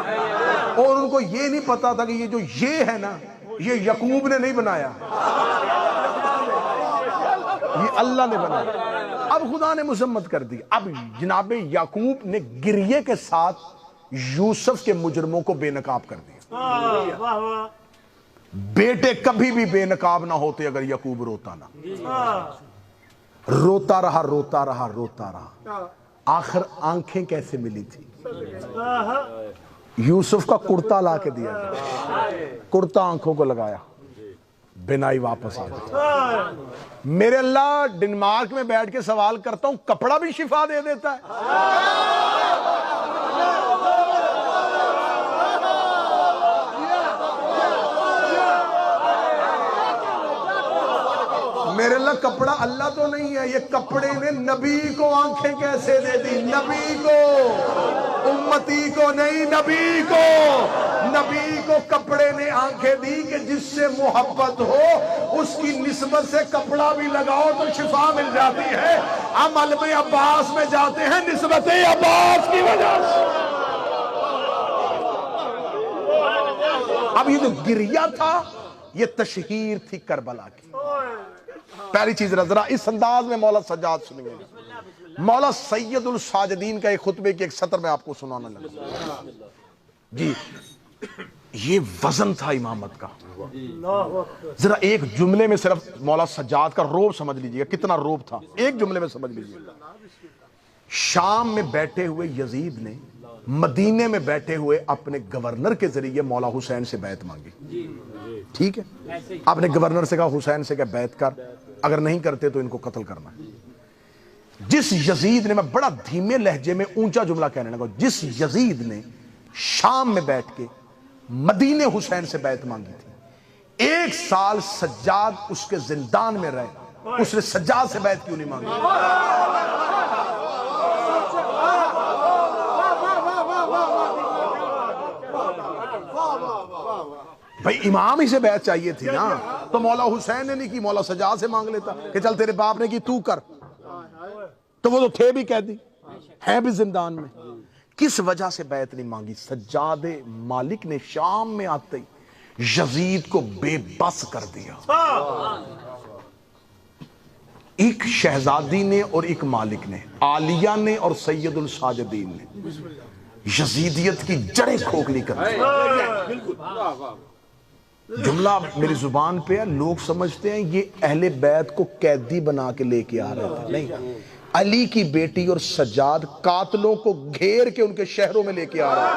اور ان کو یہ نہیں پتا تھا کہ یہ جو یہ ہے نا، یہ یعقوب نے نہیں بنایا، یہ اللہ نے بنایا. اب خدا نے مذمت کر دی. اب جناب یعقوب نے گریے کے ساتھ یوسف کے مجرموں کو بے نقاب کر دیا. بیٹے کبھی بھی بے نقاب نہ ہوتے اگر یعقوب روتا نہ. روتا رہا. آخر آنکھیں کیسے ملی تھی؟ یوسف کا کرتا لا کے دیا گیا، کرتا آنکھوں کو لگایا، بینائی واپس آ گئی. میرے اللہ ڈنمارک میں بیٹھ کے سوال کرتا ہوں، کپڑا بھی شفا دے دیتا ہے؟ میرے اللہ کپڑا اللہ تو نہیں ہے، یہ کپڑے نے نبی کو آنکھیں کیسے دے دی؟ نبی کو، امتی کو نہیں، نبی کو. نبی کو کپڑے نے آنکھیں دی کہ جس سے محبت ہو اس کی نسبت سے کپڑا بھی لگاؤ تو شفا مل جاتی ہے. ہم علم عباس میں جاتے ہیں نسبت عباس کی وجہ سے. اب یہ جو گریہ تھا یہ تشہیر تھی کربلا کی. پہلی چیز ذرا اس انداز میں مولا سجاد سنیے. مولا سید الساجدین کا ایک خطبے کی ایک سطر میں آپ کو سنانا لگا. جی یہ وزن تھا امامت کا. ذرا ایک جملے میں صرف مولا سجاد کا روب سمجھ لیجئے گا, کتنا روب تھا, ایک جملے میں سمجھ لیجئے گا. شام میں بیٹھے ہوئے یزید نے مدینے میں بیٹھے ہوئے اپنے گورنر کے ذریعے مولا حسین سے بیعت مانگی. ٹھیک ہے, آپ نے گورنر سے کہا حسین سے کہ بیعت کر, اگر نہیں کرتے تو ان کو قتل کرنا. جس یزید نے, میں بڑا دھیمے لہجے میں اونچا جملہ کہنے لگا, جس یزید نے شام میں بیٹھ کے مدینے حسین سے بیعت مانگی تھی, 1 سال سجاد اس کے زندان میں رہے, اس نے سجاد سے بیعت کیوں نہیں مانگی؟ بھائی امام ہی سے بیعت چاہیے تھی نا, تو مولا حسین نے نہیں کی, مولا سجاد سے مانگ لیتا کہ چل تیرے باپ نے کی تو کر, تو وہ تو تھے بھی قیدی, ہیں بھی زندان میں. کس وجہ سے بیعت نہیں مانگی؟ سجاد مالک نے شام میں آتے ہی یزید کو بے بس کر دیا. ایک شہزادی نے اور ایک مالک نے, عالیہ نے اور سید الساجدین نے یزیدیت کی جڑیں کھوکھلی کر دی. جملہ میری زبان پہ ہے, لوگ سمجھتے ہیں یہ اہل بیت کو قیدی بنا کے لے کے آ رہے تھے, نہیں, علی کی بیٹی اور سجاد قاتلوں کو گھیر کے ان کے شہروں میں لے کے آ رہے ہیں.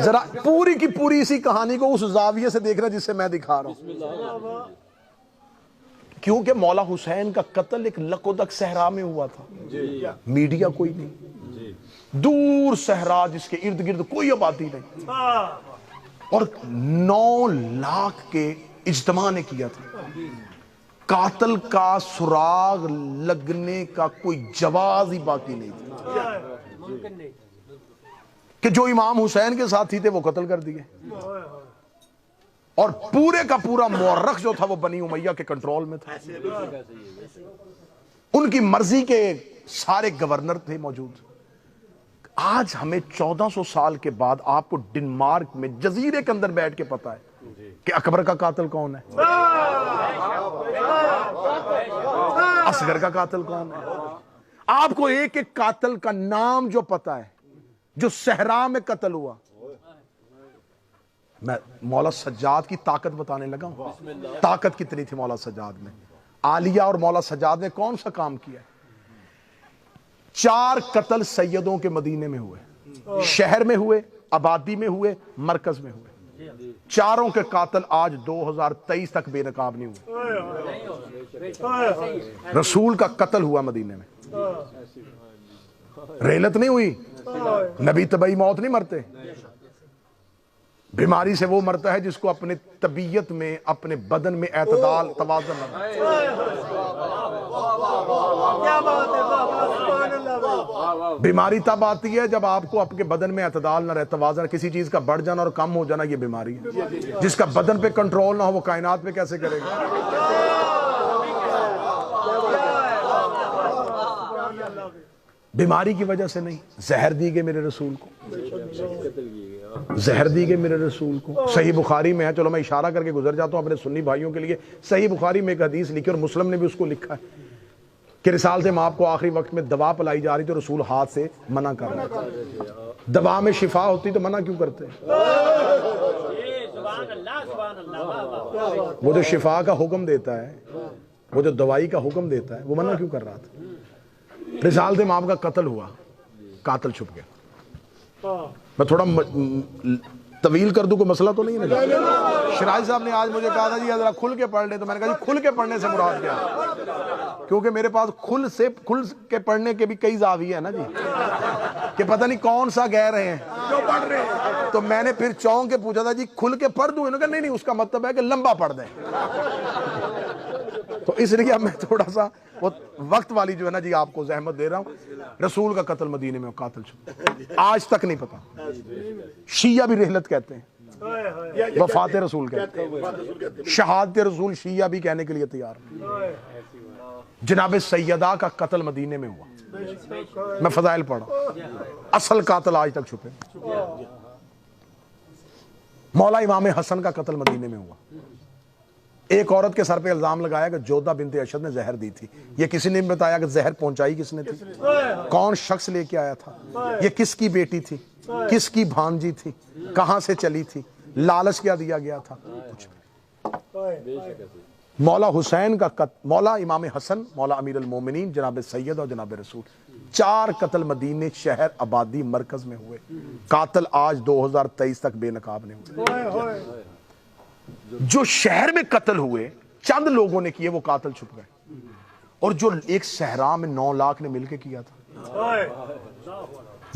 ذرا پوری کی پوری اسی کہانی کو اس زاویے سے دیکھنا جس سے میں دکھا رہا ہوں, کیونکہ مولا حسین کا قتل ایک لکودک صحرا میں ہوا تھا, میڈیا کوئی نہیں, دور صحرا جس کے ارد گرد کوئی آبادی نہیں, اور 9 لاکھ کے اجتماع نے کیا تھا. قاتل کا سراغ لگنے کا کوئی جواز ہی باقی نہیں تھا کہ جو امام حسین کے ساتھی تھے وہ قتل کر دیے, اور پورے کا پورا مورخ جو تھا وہ بنی امیہ کے کنٹرول میں تھا. ان کی مرضی کے سارے گورنر تھے موجود. آج ہمیں 1400 سال کے بعد آپ کو ڈنمارک میں جزیرے کے اندر بیٹھ کے پتا ہے کہ اکبر کا قاتل کون ہے, اصغر کا قاتل کون ہے. آپ کو ایک ایک قاتل کا نام جو پتا ہے جو صحرا میں قتل ہوا. میں مولا سجاد کی طاقت بتانے لگا ہوں, طاقت کتنی تھی مولا سجاد میں. عالیہ اور مولا سجاد نے کون سا کام کیا ہے؟ 4 قتل سیدوں کے مدینے میں ہوئے, شہر میں ہوئے, آبادی میں ہوئے, مرکز میں ہوئے. چاروں کے قاتل آج 2023 تک بے نقاب نہیں ہوئے. رسول کا قتل ہوا مدینے میں, ریلت نہیں ہوئی, نبی طبعی موت نہیں مرتے. بیماری سے وہ مرتا ہے جس کو اپنے طبیعت میں, اپنے بدن میں اعتدال توازن نہ رہے. بیماری تب آتی ہے جب آپ کو اپنے بدن میں اعتدال نہ رہے, توازن, کسی چیز کا بڑھ جانا اور کم ہو جانا, یہ بیماری ہے. جس کا بدن پہ کنٹرول نہ ہو وہ کائنات پہ کیسے کرے گا؟ بیماری کی وجہ سے نہیں. زہر دی گئے میرے رسول کو, زہر دی گئے میرے رسول کو. صحیح بخاری میں ہے, چلو میں اشارہ کر کے گزر جاتا ہوں اپنے سنی بھائیوں کے لیے. صحیح بخاری میں ایک حدیث لکھی اور مسلم نے بھی اس کو لکھا ہے کہ رسالت مآب کو آخری وقت میں دوا پلائی جا رہی تھی, رسول ہاتھ سے منع کر رہے تھے. دوا میں شفا ہوتی تو منع کیوں کرتے؟ وہ جو شفا کا حکم دیتا ہے, وہ جو دوائی کا حکم دیتا ہے, وہ منع کیوں کر رہا تھا؟ رسالت مآب کا قتل ہوا, قاتل چھپ گیا. میں تھوڑا طویل کر دوں, کوئی مسئلہ تو نہیں ہے. شرائی صاحب نے آج مجھے کہا تھا جی ذرا کھل کے پڑھ لے, تو میں نے کہا جی کھل کے پڑھنے سے مراد کیا ہے؟ کیونکہ میرے پاس کھل کے پڑھنے کے بھی کئی زاویے ہیں نا جی, کہ پتہ نہیں کون سا کہہ رہے ہیں. تو میں نے پھر چونک کے پوچھا تھا جی کھل کے پڑھ دوں, انہوں نے کہا نہیں, اس کا مطلب ہے کہ لمبا پڑھ دیں. تو اس لیے اب میں تھوڑا سا وہ وقت والی جو ہے نا جی آپ کو زحمت دے رہا ہوں. رسول کا قتل مدینے میں, قاتل چھپ, آج تک نہیں پتا. شیعہ بھی رحلت کہتے ہیں, وفات رسول کہتے ہیں, شہادت رسول شیعہ بھی کہنے کے لیے تیار. جناب سیدہ کا قتل مدینے میں ہوا, میں فضائل پڑھا, اصل قاتل آج تک چھپے. مولا امام حسن کا قتل مدینے میں ہوا. ایک عورت کے سر پہ الزام لگایا کہ جودہ بنت اشد نے زہر دی تھی. یہ کسی نے بتایا کہ زہر پہنچائی کس نے تھی, کون شخص لے کے آیا تھا, یہ کس کی بیٹی تھی, کس کی بھانجی تھی, کہاں سے چلی تھی, لالچ کیا دیا گیا تھا, کچھ مولا حسین کا قتل, مولا امام حسن, مولا امیر المومنین جناب سید اور جناب رسول, 4 قتل مدینے شہر آبادی مرکز میں ہوئے. قاتل آج 2023 تک بے نقاب نے ہوئے. جو شہر میں قتل ہوئے چند لوگوں نے کیے, وہ قاتل چھپ گئے, اور جو ایک صحرا میں 9 لاکھ نے مل کے کیا تھا,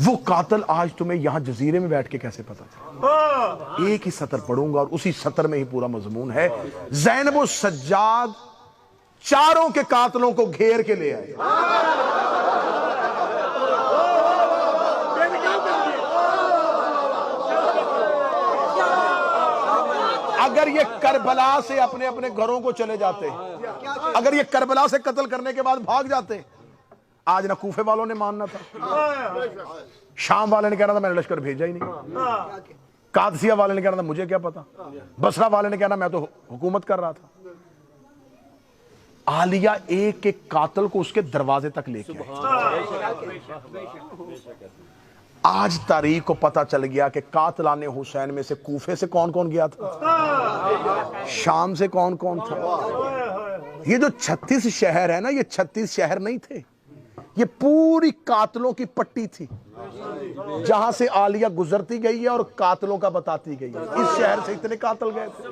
وہ قاتل آج تمہیں یہاں جزیرے میں بیٹھ کے کیسے پتا تھا؟ ایک ہی سطر پڑھوں گا اور اسی سطر میں ہی پورا مضمون ہے. زینب و سجاد چاروں کے قاتلوں کو گھیر کے لے آئے. اگر یہ کربلا سے اپنے اپنے گھروں کو چلے جاتے, اگر یہ کربلا سے قتل کرنے کے بعد بھاگ جاتے, آج نہ کوفے والوں نے ماننا تھا, شام والے نے کہنا تھا میں نے لشکر بھیجا ہی نہیں, قادسیہ والے نے کہنا تھا مجھے کیا پتا, بصرہ والے نے کہنا میں تو حکومت کر رہا تھا. عالیہ ایک ایک قاتل کو اس کے دروازے تک لے کے آئے. آج تاریخ کو پتا چل گیا کہ قاتلان حسین میں سے کوفے سے کون کون گیا تھا, شام سے کون کون تھا. یہ جو 36 شہر ہے نا, یہ 36 شہر نہیں تھے, یہ پوری قاتلوں کی پٹی تھی جہاں سے عالیہ گزرتی گئی ہے اور قاتلوں کا بتاتی گئی ہے. اس شہر سے اتنے قاتل گئے تھے.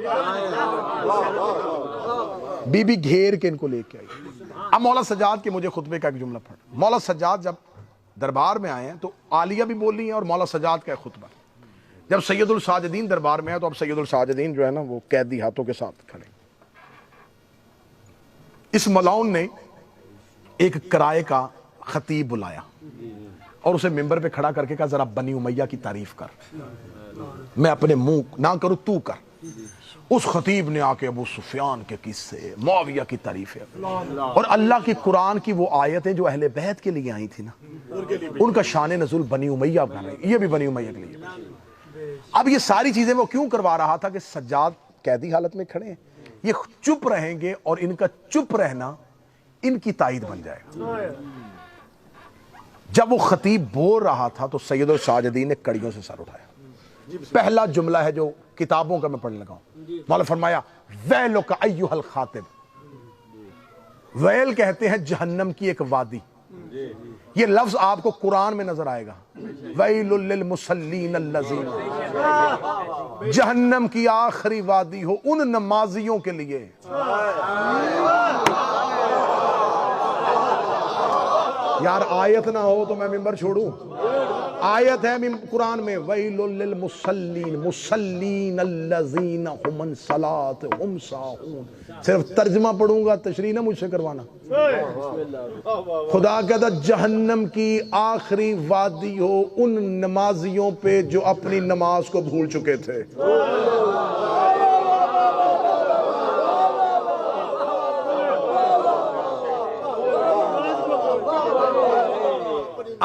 بی بی گھیر کے ان کو لے کے آئی. اب مولا سجاد کے مجھے خطبے کا ایک جملہ پڑھ. مولا سجاد جب دربار میں آئے ہیں تو عالیہ بھی بول رہی ہیں اور مولا سجاد کا ایک خطبہ. جب سید الساجدین دربار میں ہے تو اب سید الساجدین جو ہے نا وہ قیدی ہاتھوں کے ساتھ کھڑے. اس ملاؤن نے ایک کرائے کا خطیب بلایا اور اسے ممبر پہ کھڑا کر کے کہا ذرا بنی امیہ کی تعریف کر, میں اپنے منہ نہ کروں تو کر. اس خطیب نے آ کے ابو سفیان کے قصے, معاویہ کی تعریفیں اور اللہ کی قرآن کی وہ آیتیں جو اہل بیت کے لیے آئی تھی نا, ان کا شان نزول بنی امیہ کا ہے, یہ بھی بنی امیہ کے لیے. اب یہ ساری چیزیں وہ کیوں کروا رہا تھا کہ سجاد قیدی حالت میں کھڑے ہیں, یہ چپ رہیں گے اور ان کا چپ رہنا ان کی تائید بن جائے گا. جب وہ خطیب بول رہا تھا تو سید الساجدین نے کڑیوں سے سر اٹھایا. پہلا جملہ ہے جو کتابوں کا میں پڑھنے لگا ہوں. مولا فرمایا ویلک ایھا الخاطب. ویل کہتے ہیں جہنم کی ایک وادی. یہ لفظ آپ کو قرآن میں نظر آئے گا, ویل للمصلین الذین, جہنم کی آخری وادی ہو ان نمازیوں کے لیے. یار آیت نہ ہو تو میں ممبر چھوڑوں. آیت ہے قرآن میں ویل للمصلین, مصلین الذین هم عن صلاتهم ساہون. صرف ترجمہ پڑھوں گا, تشریح نہ مجھ سے کروانا. خدا کہتا جہنم کی آخری وادی ہو ان نمازیوں پہ جو اپنی نماز کو بھول چکے تھے.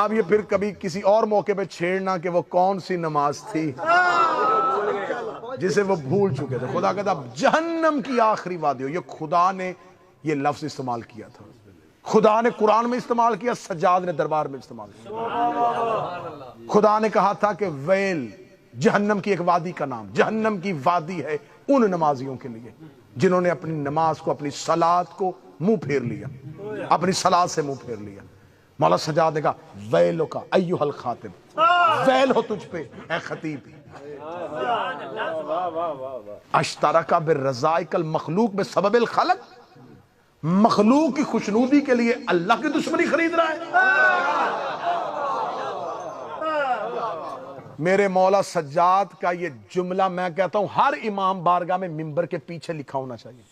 اب یہ پھر کبھی کسی اور موقع پہ چھیڑنا کہ وہ کون سی نماز تھی جسے وہ بھول چکے تھے. خدا کہتا جہنم کی آخری وادی ہو. یہ خدا نے یہ لفظ استعمال کیا تھا, خدا نے قرآن میں استعمال کیا, سجاد نے دربار میں استعمال کیا. خدا نے کہا تھا کہ ویل, جہنم کی ایک وادی کا نام, جہنم کی وادی ہے ان نمازیوں کے لیے جنہوں نے اپنی نماز کو, اپنی صلات کو منہ پھیر لیا, اپنی صلات سے منہ پھیر لیا. مولا سجاد نے کہا ویلو کا ایھا الخاطب, ویل ہو تجھ پہ اے خطیب. اشترک بالرذائق المخلوق بسبب الخلق, مخلوق کی خوشنودی کے لیے اللہ کی دشمنی خرید رہا ہے. میرے مولا سجاد کا یہ جملہ میں کہتا ہوں ہر امام بارگاہ میں ممبر کے پیچھے لکھا ہونا چاہیے.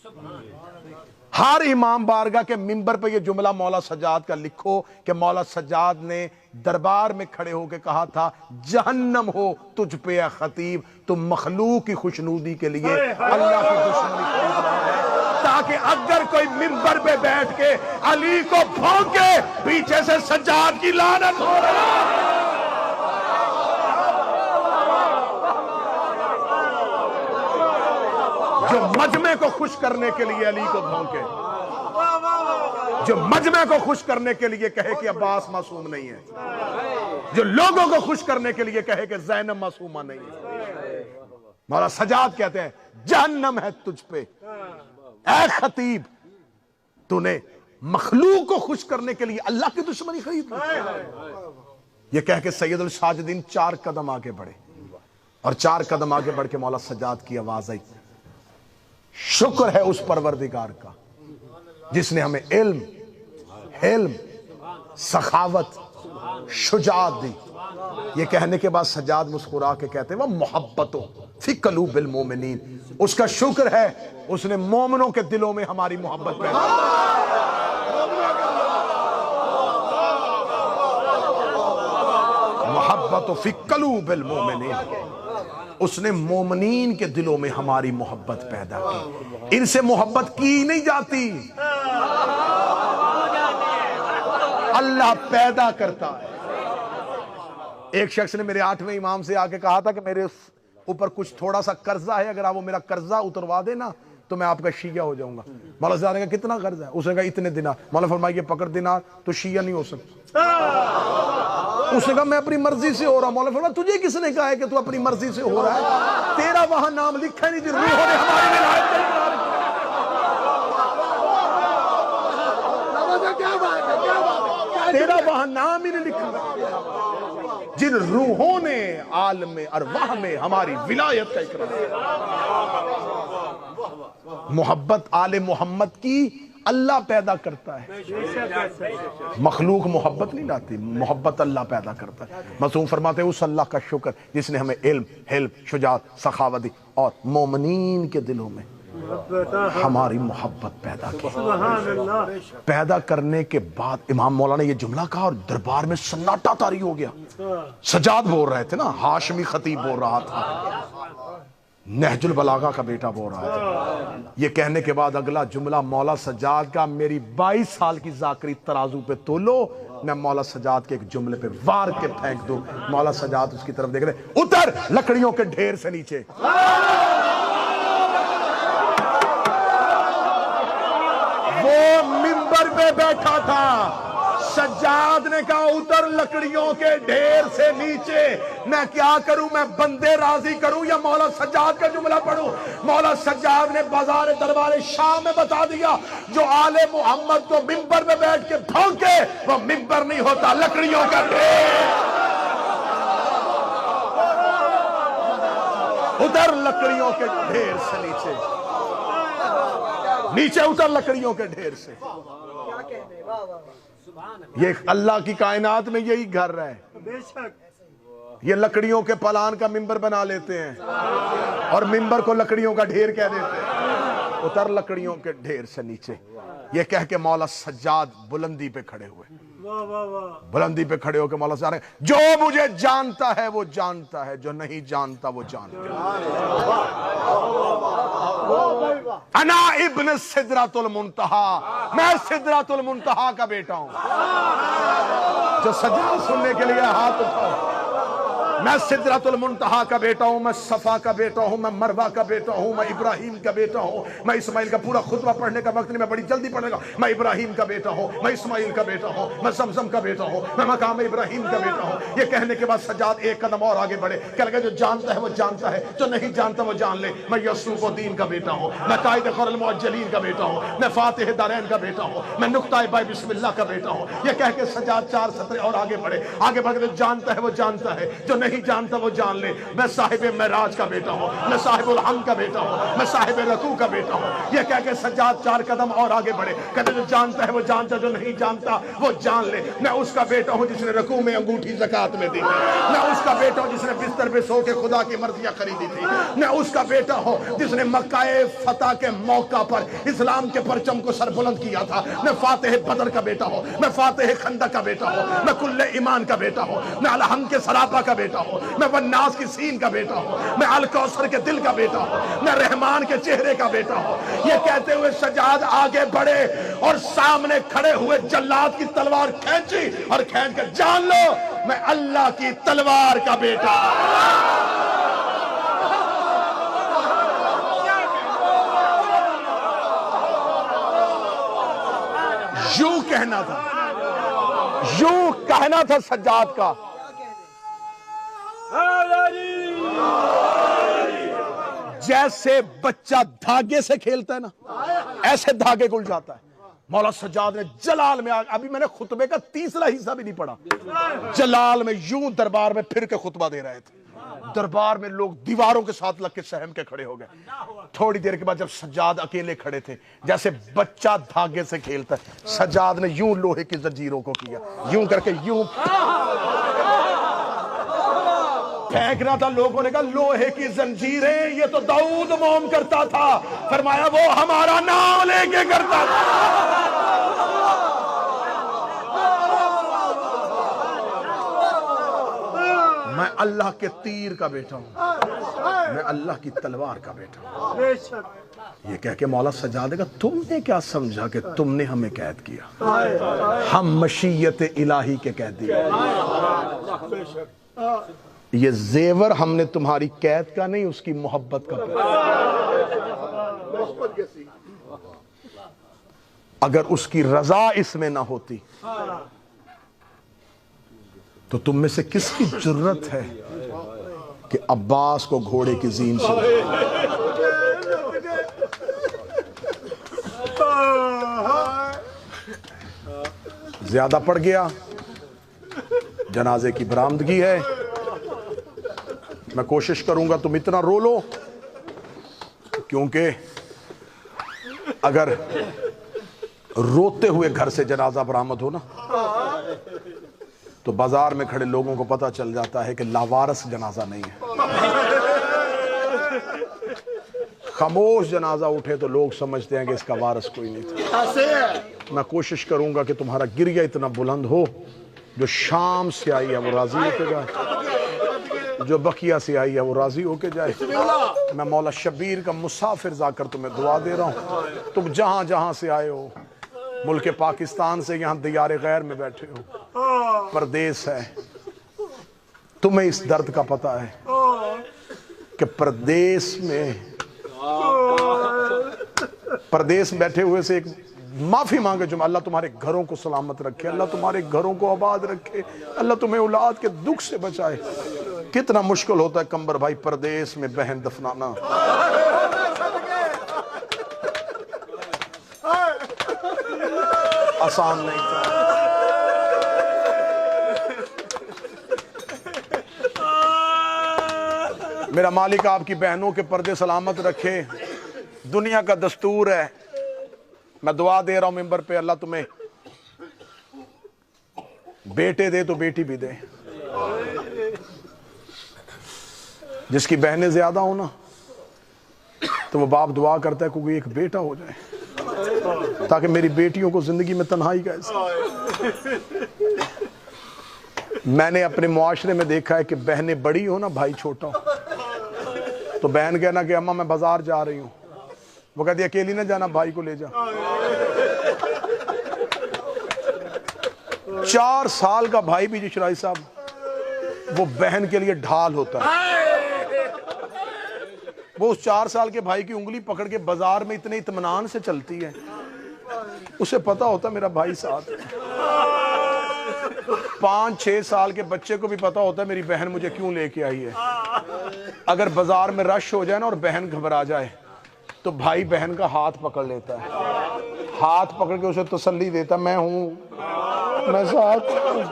ہر امام بارگاہ کے ممبر پہ یہ جملہ مولا سجاد کا لکھو کہ مولا سجاد نے دربار میں کھڑے ہو کے کہا تھا جہنم ہو تجھ پہ اے خطیب, تم مخلوق کی خوشنودی کے لیے اللہ کی دشمنی خرید رہا ہے, تاکہ اگر کوئی ممبر پہ بیٹھ کے علی کو بھونکے پیچھے سے سجاد کی لعنت ہو رہا ہے. جو مجمع کو خوش کرنے کے لیے علی کو بھونکے، جو مجمع کو خوش کرنے کے لیے کہے کہ عباس معصوم نہیں ہے، جو لوگوں کو خوش کرنے کے لیے کہے کہ زینب معصومہ نہیں ہے۔ مولا سجاد کہتے ہیں جہنم ہے تجھ پہ اے خطیب، تو نے مخلوق کو خوش کرنے کے لیے اللہ کی دشمنی خرید لی۔ یہ کہہ کے سید الساجدین 4 قدم آگے بڑھے، اور 4 قدم آگے بڑھ کے مولا سجاد کی آواز آئی، شکر ہے اس پروردگار کا جس نے ہمیں علم، حلم، سخاوت، شجاعت دی۔ یہ کہنے کے بعد سجاد مسکرا کے کہتے ہیں وہ محبت فی قلوب المومنین، اس کا شکر ہے اس نے مومنوں کے دلوں میں ہماری محبت پیدا کی۔ محبت فی قلوب المومنین، اس نے مومنین کے دلوں میں ہماری محبت پیدا کی۔ ان سے محبت کی نہیں جاتی، اللہ پیدا کرتا ہے۔ ایک شخص نے میرے 8ویں امام سے آ کے کہا تھا کہ میرے اوپر کچھ تھوڑا سا قرضہ ہے، اگر آپ وہ میرا قرضہ اتروا دے نا تو میں آپ کا شیعہ ہو جاؤں گا۔ مولا صاحب نے کہا کتنا قرضہ ہے؟ اس نے کہا اتنے دینار۔ مولا فرمایا یہ پکڑ دینار، تو شیعہ نہیں ہو سکتا۔ اس نے کہا میں اپنی مرضی سے ہو رہا ہوں۔ مولا فرمایا تجھے کس نے کہا ہے کہ تو اپنی مرضی سے ہو رہا ہے؟ تیرا وہاں نام لکھا نہیں، روحوں نے ہماری ولایت کا اقرار کیا، تیرا وہاں نام ہی نہیں لکھا جن روحوں نے عالم ارواح میں ہماری ولایت کا اقرار کیا۔ محبت آل محمد کی اللہ پیدا کرتا ہے، مخلوق محبت نہیں لاتی، محبت اللہ پیدا کرتا ہے۔ معصوم فرماتے ہیں اس اللہ کا شکر جس نے ہمیں علم، حلم، شجاعت، سخاوت دی اور مومنین کے دلوں میں ہماری محبت پیدا کی۔ پیدا کرنے کے بعد امام مولا نے یہ جملہ کہا اور دربار میں سناٹا طاری ہو گیا۔ سجاد بول رہے تھے نا، ہاشمی خطیب بول رہا تھا، نہج البلاغہ کا بیٹا بول رہا تھا۔ یہ کہنے کے بعد اگلا جملہ مولا سجاد کا، میری 22 سال کی ذاکری ترازو پہ تولو، میں مولا سجاد کے ایک جملے پہ وار کے پھینک دوں۔ مولا سجاد اس کی طرف دیکھ رہے، اتر لکڑیوں کے ڈھیر سے نیچے۔ وہ منبر پہ بیٹھا تھا، سجاد نے کہا اتر لکڑیوں کے ڈھیر سے نیچے۔ میں کیا کروں؟ میں بندے راضی کروں یا مولا سجاد کا جملہ پڑھوں؟ مولا سجاد نے بازار دربار شام میں بتا دیا، جو آل محمد کو منبر میں بیٹھ کے بھونکے وہ منبر نہیں ہوتا، لکڑیوں کا ڈھیر۔ اتر لکڑیوں کے ڈھیر سے نیچے، نیچے اتر لکڑیوں کے ڈھیر سے۔ یہ اللہ کی کائنات میں یہی گھر ہے۔ یہ لکڑیوں کے پلان کا منبر بنا لیتے ہیں اور منبر کو لکڑیوں کا ڈھیر کہہ دیتے ہیں۔ اتر لکڑیوں کے ڈھیر سے نیچے، یہ کہہ کے مولا سجاد بلندی پہ کھڑے ہوئے، بلندی پہ کھڑے ہو کے مولا سجاد، جو مجھے جانتا ہے وہ جانتا ہے، جو نہیں جانتا وہ جانتا ہے۔ انا ابن سدرۃ المنتہا، میں سدرۃ المنتہا کا بیٹا ہوں۔ جو سجاد سننے کے لیے ہاتھ اٹھاؤ۔ میں سدرۃ المنتہا کا بیٹا ہوں، میں صفا کا بیٹا ہوں، میں مروہ کا بیٹا ہوں، میں ابراہیم کا بیٹا ہوں۔ میں اسماعیل کا پورا خطبہ پڑھنے کا وقت نہیں، میں بڑی جلدی پڑھنے گا۔ میں ابراہیم کا بیٹا ہوں، میں اسماعیل کا بیٹا ہوں، میں زمزم کا بیٹا ہوں، میں مقام ابراہیم کا بیٹا ہوں۔ یہ کہنے کے بعد سجاد ایک قدم اور آگے بڑھے، کہنے لگا جو جانتا ہے وہ جانتا ہے، جو نہیں جانتا وہ جان لے۔ میں یوسف الدین کا بیٹا ہوں، میں قائد خیر المعجلین کا بیٹا ہوں، میں فاتح دارین کا بیٹا ہوں، میں نقطہ بائے بسم اللہ کا بیٹا ہوں۔ یہ کہہ کے سجاد 4 سطریں اور آگے بڑھے، آگے بڑھ کے جو جانتا ہے وہ جانتا ہے، جو نہیں جانتا وہ جان لے۔ میں صاحب معراج کا بیٹا ہوں، میں صاحب الحمد کا بیٹا ہوں، میں صاحب رکوع کا بیٹا ہوں۔ یہ کہہ کے سجاد 4 قدم اور آگے بڑھے، کہتے جو جانتا ہے وہ جانتا ہے، جو نہیں جانتا وہ جان لے۔ میں اس کا بیٹا ہوں جس نے رکوع میں انگوٹھی زکات میں دی، میں اس کا بیٹا ہوں جس نے بستر پہ سو کے خدا کی مرضیاں خریدی تھی، میں اس کا بیٹا ہوں جس نے مکہ فتح کے موقع پر اسلام کے پرچم کو سر بلند کیا تھا۔ میں فاتح بدر کا بیٹا ہوں، میں فاتح خندق کا بیٹا ہوں، میں کل ایمان کا بیٹا ہوں، میں الحمد کے سراپا کا بیٹا ہوں، میں والناس کی سین کا بیٹا ہوں، میں الکوثر کے دل کا بیٹا ہوں، میں رحمان کے چہرے کا بیٹا ہوں۔ یہ کہتے ہوئے سجاد آگے بڑھے اور سامنے کھڑے ہوئے جلاد کی تلوار کھینچی اور کھینچ کر جان لو میں اللہ کی تلوار کا بیٹا۔ کہنا تھا، یوں کہنا تھا سجاد کا، جیسے بچہ دھاگے سے کھیلتا ہے نا ایسے دھاگے کو الجھاتا ہے۔ مولا سجاد نے جلال میں ابھی میں نے خطبے کا تیسرا حصہ بھی نہیں پڑھا، جلال میں یوں دربار میں پھر کے خطبہ دے رہے تھے، دربار میں لوگ دیواروں کے ساتھ لگ کے سہم کے کھڑے ہو گئے۔ تھوڑی دیر کے بعد جب سجاد اکیلے کھڑے تھے، جیسے بچہ دھاگے سے کھیلتا ہے، سجاد نے یوں لوہے کی زنجیروں کو کیا، یوں کر کے یوں پھینکنا تھا۔ لوگوں نے کہا لوہے کی زنجیریں، یہ تو داؤد موم کرتا تھا۔ فرمایا وہ ہمارا نام لے کے کرتا تھا۔ میں اللہ کے تیر کا بیٹا ہوں، میں اللہ کی تلوار کا بیٹا ہوں۔ یہ کہہ کے مولا سجاد کا تم نے کیا سمجھا کہ تم نے ہمیں قید کیا؟ ہم مشیت الہی کے قیدی ہیں۔ یہ زیور ہم نے تمہاری قید کا نہیں، اس کی محبت کا۔ اگر اس کی رضا اس میں نہ ہوتی تو تم میں سے کس کی جرت ہے کہ عباس کو گھوڑے کی زین سے زیادہ پڑ گیا؟ جنازے کی برآمدگی ہے، میں کوشش کروں گا تم اتنا رو لو، کیونکہ اگر روتے ہوئے گھر سے جنازہ برآمد ہو نا تو بازار میں کھڑے لوگوں کو پتہ چل جاتا ہے کہ لاوارث جنازہ نہیں ہے۔ خاموش جنازہ اٹھے تو لوگ سمجھتے ہیں کہ اس کا وارث کوئی نہیں تھا۔ میں کوشش کروں گا کہ تمہارا گریہ اتنا بلند ہو، جو شام سے آئی ہے وہ راضی ہو کے جائے، جو بقیہ سے آئی ہے وہ راضی ہو کے جائے۔ میں مولا شبیر کا مسافر جا کر تمہیں دعا دے رہا ہوں، تم جہاں جہاں سے آئے ہو، ملک پاکستان سے یہاں دیار غیر میں بیٹھے ہو، پردیس ہے، تمہیں اس درد کا پتہ ہے کہ پردیس میں بیٹھے ہوئے سے ایک معافی مانگے جو اللہ تمہارے گھروں کو سلامت رکھے، اللہ تمہارے گھروں کو آباد رکھے، اللہ تمہیں اولاد کے دکھ سے بچائے۔ کتنا مشکل ہوتا ہے کمبر بھائی پردیس میں بہن دفنانا، آسان نہیں تھا۔ میرا مالک آپ کی بہنوں کے پردے سلامت رکھے، دنیا کا دستور ہے۔ میں دعا دے رہا ہوں ممبر پہ، اللہ تمہیں بیٹے دے تو بیٹی بھی دے۔ جس کی بہنیں زیادہ ہو نا تو وہ باپ دعا کرتا ہے کہ کوئی ایک بیٹا ہو جائے تاکہ میری بیٹیوں کو زندگی میں تنہائی کا احساس۔ میں نے اپنے معاشرے میں دیکھا ہے کہ بہنیں بڑی ہو نا بھائی چھوٹا ہو تو بہن کہنا کہ اماں میں بازار جا رہی ہوں، وہ کہتی اکیلی نہ جانا، بھائی کو لے جا۔ 4 سال کا بھائی بھی شرائی صاحب وہ بہن کے لیے ڈھال ہوتا ہے۔ وہ اس 4 سال کے بھائی کی انگلی پکڑ کے بازار میں اتنے اطمینان سے چلتی ہے، اسے پتا ہوتا میرا بھائی ساتھ ہے۔ 5-6 سال کے بچے کو بھی پتا ہوتا ہے میری بہن مجھے کیوں لے کے آئی ہے۔ اگر بازار میں رش ہو جائے نا اور بہن گھبرا جائے تو بھائی بہن کا ہاتھ پکڑ لیتا ہے، ہاتھ پکڑ کے اسے تسلی دیتا، میں ہوں، میں ساتھ ہوں۔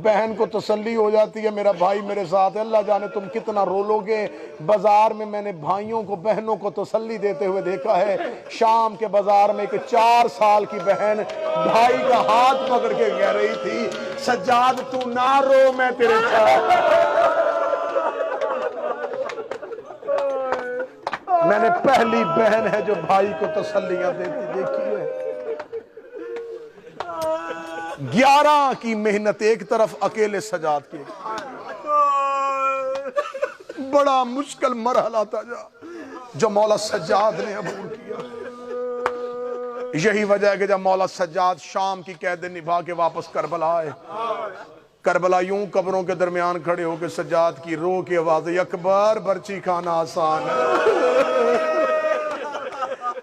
بہن کو تسلی ہو جاتی ہے میرا بھائی میرے ساتھ ہے۔ اللہ جانے تم کتنا رو لو گے۔ بازار میں میں نے بھائیوں کو بہنوں کو تسلی دیتے ہوئے دیکھا ہے۔ شام کے بازار میں ایک 4 سال کی بہن بھائی کا ہاتھ پکڑ کے کہہ رہی تھی سجاد تو نہ رو، میں تیرے ساتھ۔ میں نے پہلی بہن ہے جو بھائی کو تسلیاں دیتی دیکھی ہے۔ 11 کی محنت ایک طرف، اکیلے سجاد کی، بڑا مشکل مرحلہ تھا جو مولا سجاد نے عبور کیا۔ یہی وجہ ہے کہ جب مولا سجاد شام کی قید نبھا کے واپس کربلا آئے، کربلا یوں قبروں کے درمیان کھڑے ہو کے سجاد کی رو کی آواز، اکبر برچی کھانا آسان ہے،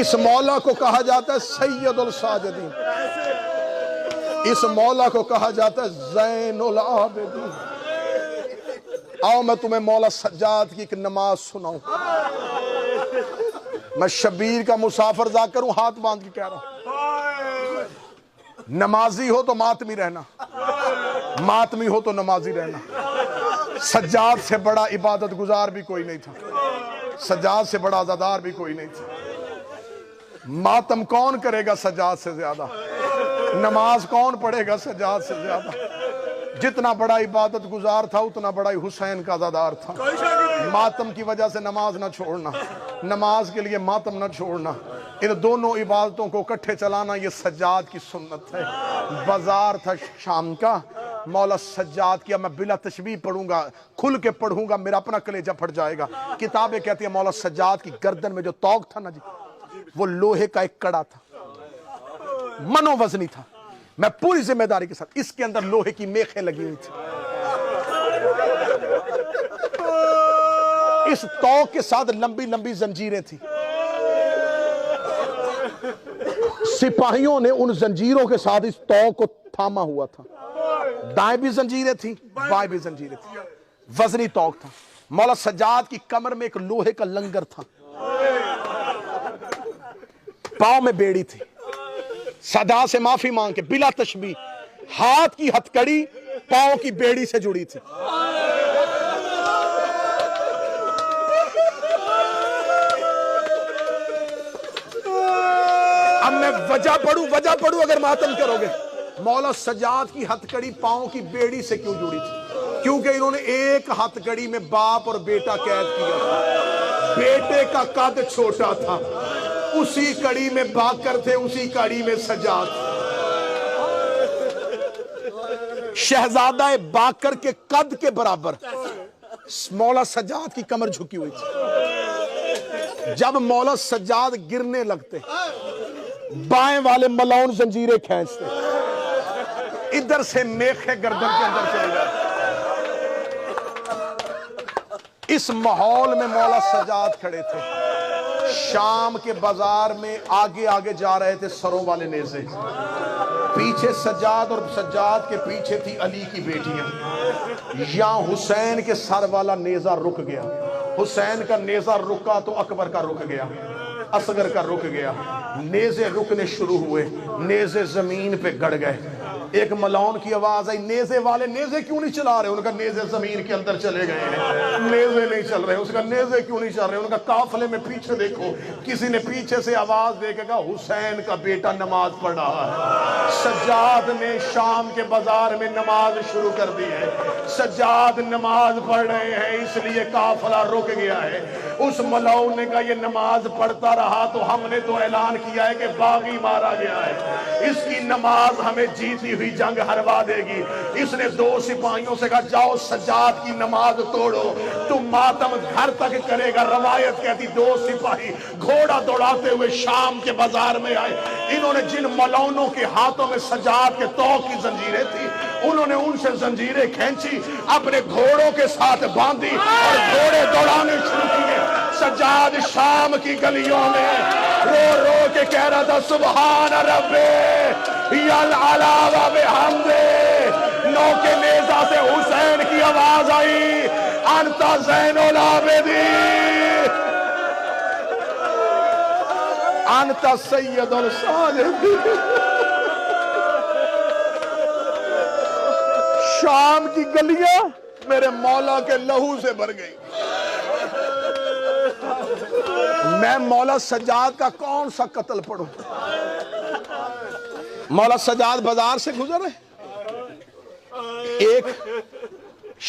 اس مولا کو کہا جاتا ہے سید الساجدین، اس مولا کو کہا جاتا ہے زین العابدین۔ آؤ میں تمہیں مولا سجاد کی ایک نماز سناؤں۔ میں شبیر کا مسافر ذاکر ہوں، ہاتھ باندھ کے کہہ رہا ہوں، نمازی ہو تو ماتمی رہنا، ماتمی ہو تو نمازی رہنا۔ سجاد سے بڑا عبادت گزار بھی کوئی نہیں تھا، سجاد سے بڑا عزادار بھی کوئی نہیں تھا۔ ماتم کون کرے گا سجاد سے زیادہ؟ نماز کون پڑھے گا سجاد سے زیادہ؟ جتنا بڑا عبادت گزار تھا اتنا بڑا حسین کا عزادار تھا۔ ماتم کی وجہ سے نماز نہ چھوڑنا، نماز کے لیے ماتم نہ چھوڑنا، ان دونوں عبادتوں کو اکٹھے چلانا یہ سجاد کی سنت ہے۔ بازار تھا شام کا، مولا سجاد کیا، میں بلا تشبیہ پڑھوں گا، کھل کے پڑھوں گا، میرا اپنا کلیجہ پھٹ جائے گا۔ کتابیں کہتی ہیں مولا سجاد کی گردن میں جو توق تھا نا جی، وہ لوہے کا ایک کڑا تھا، منو وزنی تھا۔ میں پوری ذمہ داری کے ساتھ، اس کے اندر لوہے کی میخیں لگی ہوئی تھی۔ اس توق کے ساتھ لمبی لمبی زنجیریں تھیں۔ سپاہیوں نے ان زنجیروں کے ساتھ اس توق کو تھاما ہوا تھا۔ دائیں بھی زنجیریں تھیں، بائیں بھی زنجیریں تھیں، وزنی توق تھا۔ مولا سجاد کی کمر میں ایک لوہے کا لنگر تھا، پاؤں میں بیڑی تھی۔ صدا سے معافی مانگ کے بلا تشبیہ، ہاتھ کی ہتھکڑی پاؤں کی بیڑی سے جڑی تھی۔ اب میں وجہ پڑھوں اگر ماتم کرو گے۔ مولا سجاد کی ہتھکڑی پاؤں کی بیڑی سے کیوں جڑی تھی؟ کیونکہ انہوں نے ایک ہتھکڑی میں باپ اور بیٹا قید کیا تھا۔ بیٹے کا قد چھوٹا تھا، اسی کڑی میں باکر تھے، اسی کڑی میں سجاد تھے۔ شہزادہ باکر کے قد کے برابر مولا سجاد کی کمر جھکی ہوئی تھی۔ جب مولا سجاد گرنے لگتے، بائیں والے ملون زنجیریں کھینچتے، ادھر سے میخیں گردن کے اندر چلے جاتے۔ اس ماحول میں مولا سجاد کھڑے تھے۔ شام کے بازار میں آگے آگے جا رہے تھے سروں والے نیزے، پیچھے سجاد اور سجاد کے پیچھے تھی علی کی بیٹیاں۔ یہاں حسین کے سر والا نیزہ رک گیا، حسین کا نیزہ رکا تو اکبر کا رک گیا، اصغر کا رک گیا۔ نیزے رکنے شروع ہوئے، نیزے زمین پہ گڑ گئے۔ ایک ملون کی آواز آئی، نیزے والے نیزے کیوں نہیں چلا رہے؟ ان کا نیزے زمین کے اندر چلے گئے ہیں، نیزے نہیں چل رہے۔ اس کا نیزے کیوں نہیں چل رہے؟ ان کا قافلے میں پیچھے دیکھو۔ کسی نے پیچھے سے آواز دے کے کہا حسین کا بیٹا نماز پڑھ رہا ہے۔ سجاد نے شام کے بازار میں نماز شروع کر دی ہے، سجاد نماز پڑھ رہے ہیں، اس لیے قافلہ رک گیا ہے۔ اس ملون نے کہا یہ نماز پڑھتا رہا تو ہم نے تو اعلان کیا ہے کہ باغی مارا گیا ہے، اس کی نماز ہمیں جیتی ہوئی جنگ ہروا دے گی۔ اس نے دو سپاہیوں سے کہا جاؤ سجاد کی نماز توڑو، تم ماتم گھر تک کرے گا۔ روایت کہتی دو سپاہی گھوڑا دوڑاتے ہوئے شام کے بازار میں آئے۔ انہوں نے جن ملونوں کے ہاتھوں میں سجاد کے توق کی زنجیریں تھی، انہوں نے ان سے زنجیریں کھینچی، اپنے گھوڑوں کے ساتھ باندھی اور گھوڑے دوڑانے شروع کیے۔ سجاد شام کی گلیوں میں رو رو کے کہہ رہا تھا سبحان ربی یلعلا و بحمدہ۔ نو کے نیزہ سے حسین کی آواز آئی انت زین العابدین، انت سید الصالحین۔ شام کی گلیاں میرے مولا کے لہو سے بھر گئی۔ میں مولا سجاد کا کون سا قتل پڑھوں؟ مولا سجاد بازار سے گزر رہے، ایک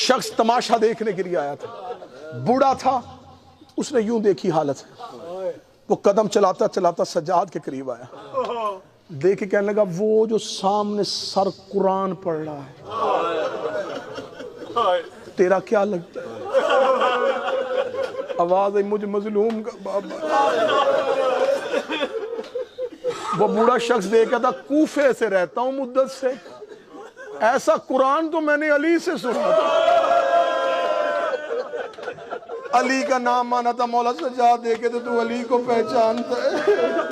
شخص تماشا دیکھنے کے لیے آیا تھا، بوڑھا تھا، اس نے یوں دیکھی حالت، وہ قدم چلاتا چلاتا سجاد کے قریب آیا، دیکھ کے کہنے لگا وہ جو سامنے سر قرآن پڑھ رہا ہے تیرا کیا لگتا ہے؟ آواز آئی مجھے مظلوم کا بابا۔ وہ بوڑھا شخص دیکھا تھا کوفے سے رہتا ہوں مدت سے، ایسا قرآن تو میں نے علی سے سنا تھا۔ علی کا نام مانا تھا، مولا سجاد دیکھے تو علی کو پہچانتا ہے؟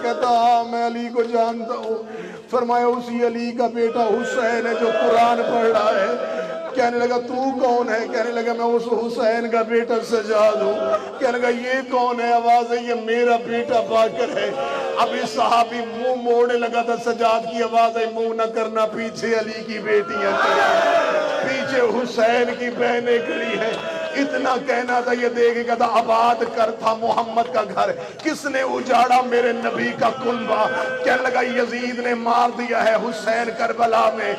کہتا ہاں میں علی کو جانتا ہوں۔ فرمایا اسی علی کا بیٹا حسین ہے جو قرآن پڑھ رہا ہے۔ کہنے لگا تو کون ہے؟ کہنے لگا میں اس حسین کا بیٹا سجاد ہوں۔ کہنے لگا یہ کون ہے؟ آواز ہے یہ میرا بیٹا باقر ہے۔ ابھی صحابی منہ موڑنے لگا تھا، سجاد کی آواز ہے منہ نہ کرنا، پیچھے علی کی بیٹیاں کھڑی ہیں، پیچھے حسین کی بہنیں کھڑی ہیں۔ اتنا کہنا تھا، یہ دیکھ کہتا آباد کر تھا محمد کا گھر، کس نے اجاڑا میرے نبی کا کنبہ؟ کہنے لگا یزید نے مار دیا ہے حسین کربلا میں۔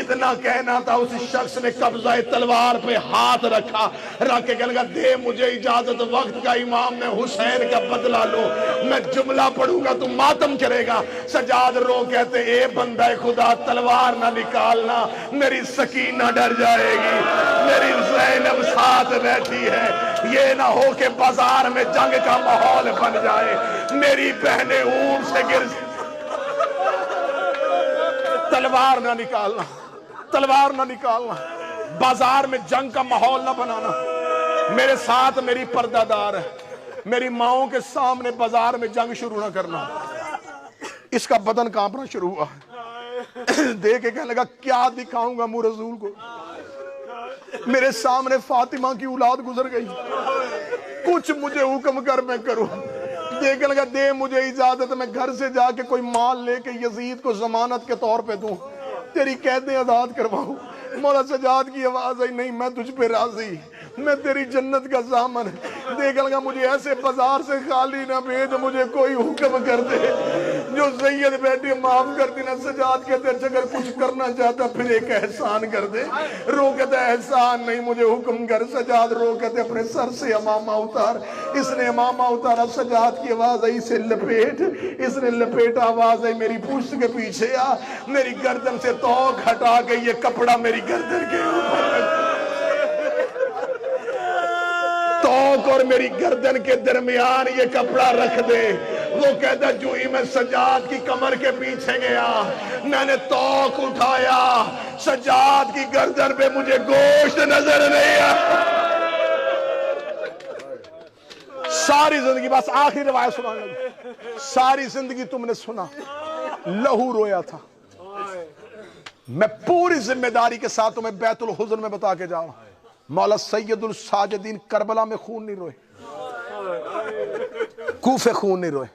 اتنا کہنا تھا، اس شخص نے قبضہ تلوار پہ ہاتھ رکھا، رکھ کے کہنے لگا دے مجھے اجازت، وقت کا امام میں حسین کا بدلہ لو، میں جملہ پڑھوں گا تو ماتم کرے گا۔ سجاد رو کہتے اے بندہ خدا تلوار نہ نکالنا، میری سکینہ ڈر جائے گی، میری زینب ساتھ بیٹھی ہے، یہ نہ ہو کہ بازار میں جنگ کا ماحول بن جائے، میری بہنیں اونٹ سے گر۔ تلوار نہ نکالنا، تلوار نہ نکالنا، بازار میں جنگ کا ماحول نہ بنانا، میرے ساتھ میری پردہ دار ہے، میری ماؤں کے سامنے بازار میں جنگ شروع نہ کرنا۔ اس کا بدن کانپنا شروع ہوا، دیکھ کے کہنے لگا کیا دکھاؤں گا منہ رسول کو، میرے سامنے فاطمہ کی اولاد گزر گئی، کچھ مجھے حکم کر میں کروں۔ دیکھنے لگا دے مجھے اجازت، میں گھر سے جا کے کوئی مال لے کے یزید کو ضمانت کے طور پہ دوں، تیری قیدیں آزاد کرواؤں۔ مولا سجاد کی آواز آئی نہیں میں تجھ پہ راضی، میں تیری جنت کا ضامن۔ دیکھنے لگا مجھے ایسے بازار سے خالی نہ بھیج، مجھے کوئی حکم کر دے، جو سید بیٹی معاف کر دینا۔ سجاد کہتے ہیں اگر کچھ کرنا چاہتا پھر ایک احسان کر دے۔ رو کہتے ہیں احسان نہیں مجھے حکم کر۔ سجاد رو کہتے ہیں اپنے سر سے امامہ اتار۔ اس نے امامہ اتارا، سجاد کی آواز آئی اسے لپیٹ، اس نے لپیٹا، آواز آئی میری پشت کے پیچھے آ، میری گردن سے توق ہٹا کے یہ کپڑا میری گردن کے اوپر، توق اور میری گردن کے درمیان یہ کپڑا رکھ دے۔ وہ کہتا جو ہی میں سجاد کی کمر کے پیچھے گیا، میں نے توق اٹھایا، سجاد کی گردن پہ مجھے گوشت نظر نہیں آیا۔ ساری زندگی، بس آخری روایت سنانے لگا، ساری زندگی تم نے سنا لہو رویا تھا، میں پوری ذمہ داری کے ساتھ تمہیں بیت الحزن میں بتا کے جا رہا ہوں، مولا سید الساجدین کربلا میں خون نہیں روئے، کوفے خون نہیں روئے۔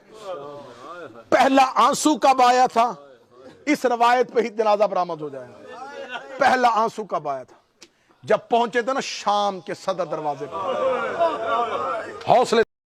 پہلا آنسو کب آیا تھا؟ اس روایت پہ ہی جنازہ برآمد ہو جائے گا۔ پہلا آنسو کب آیا تھا؟ جب پہنچے تھے نا شام کے صدر دروازے پہ، حوصلے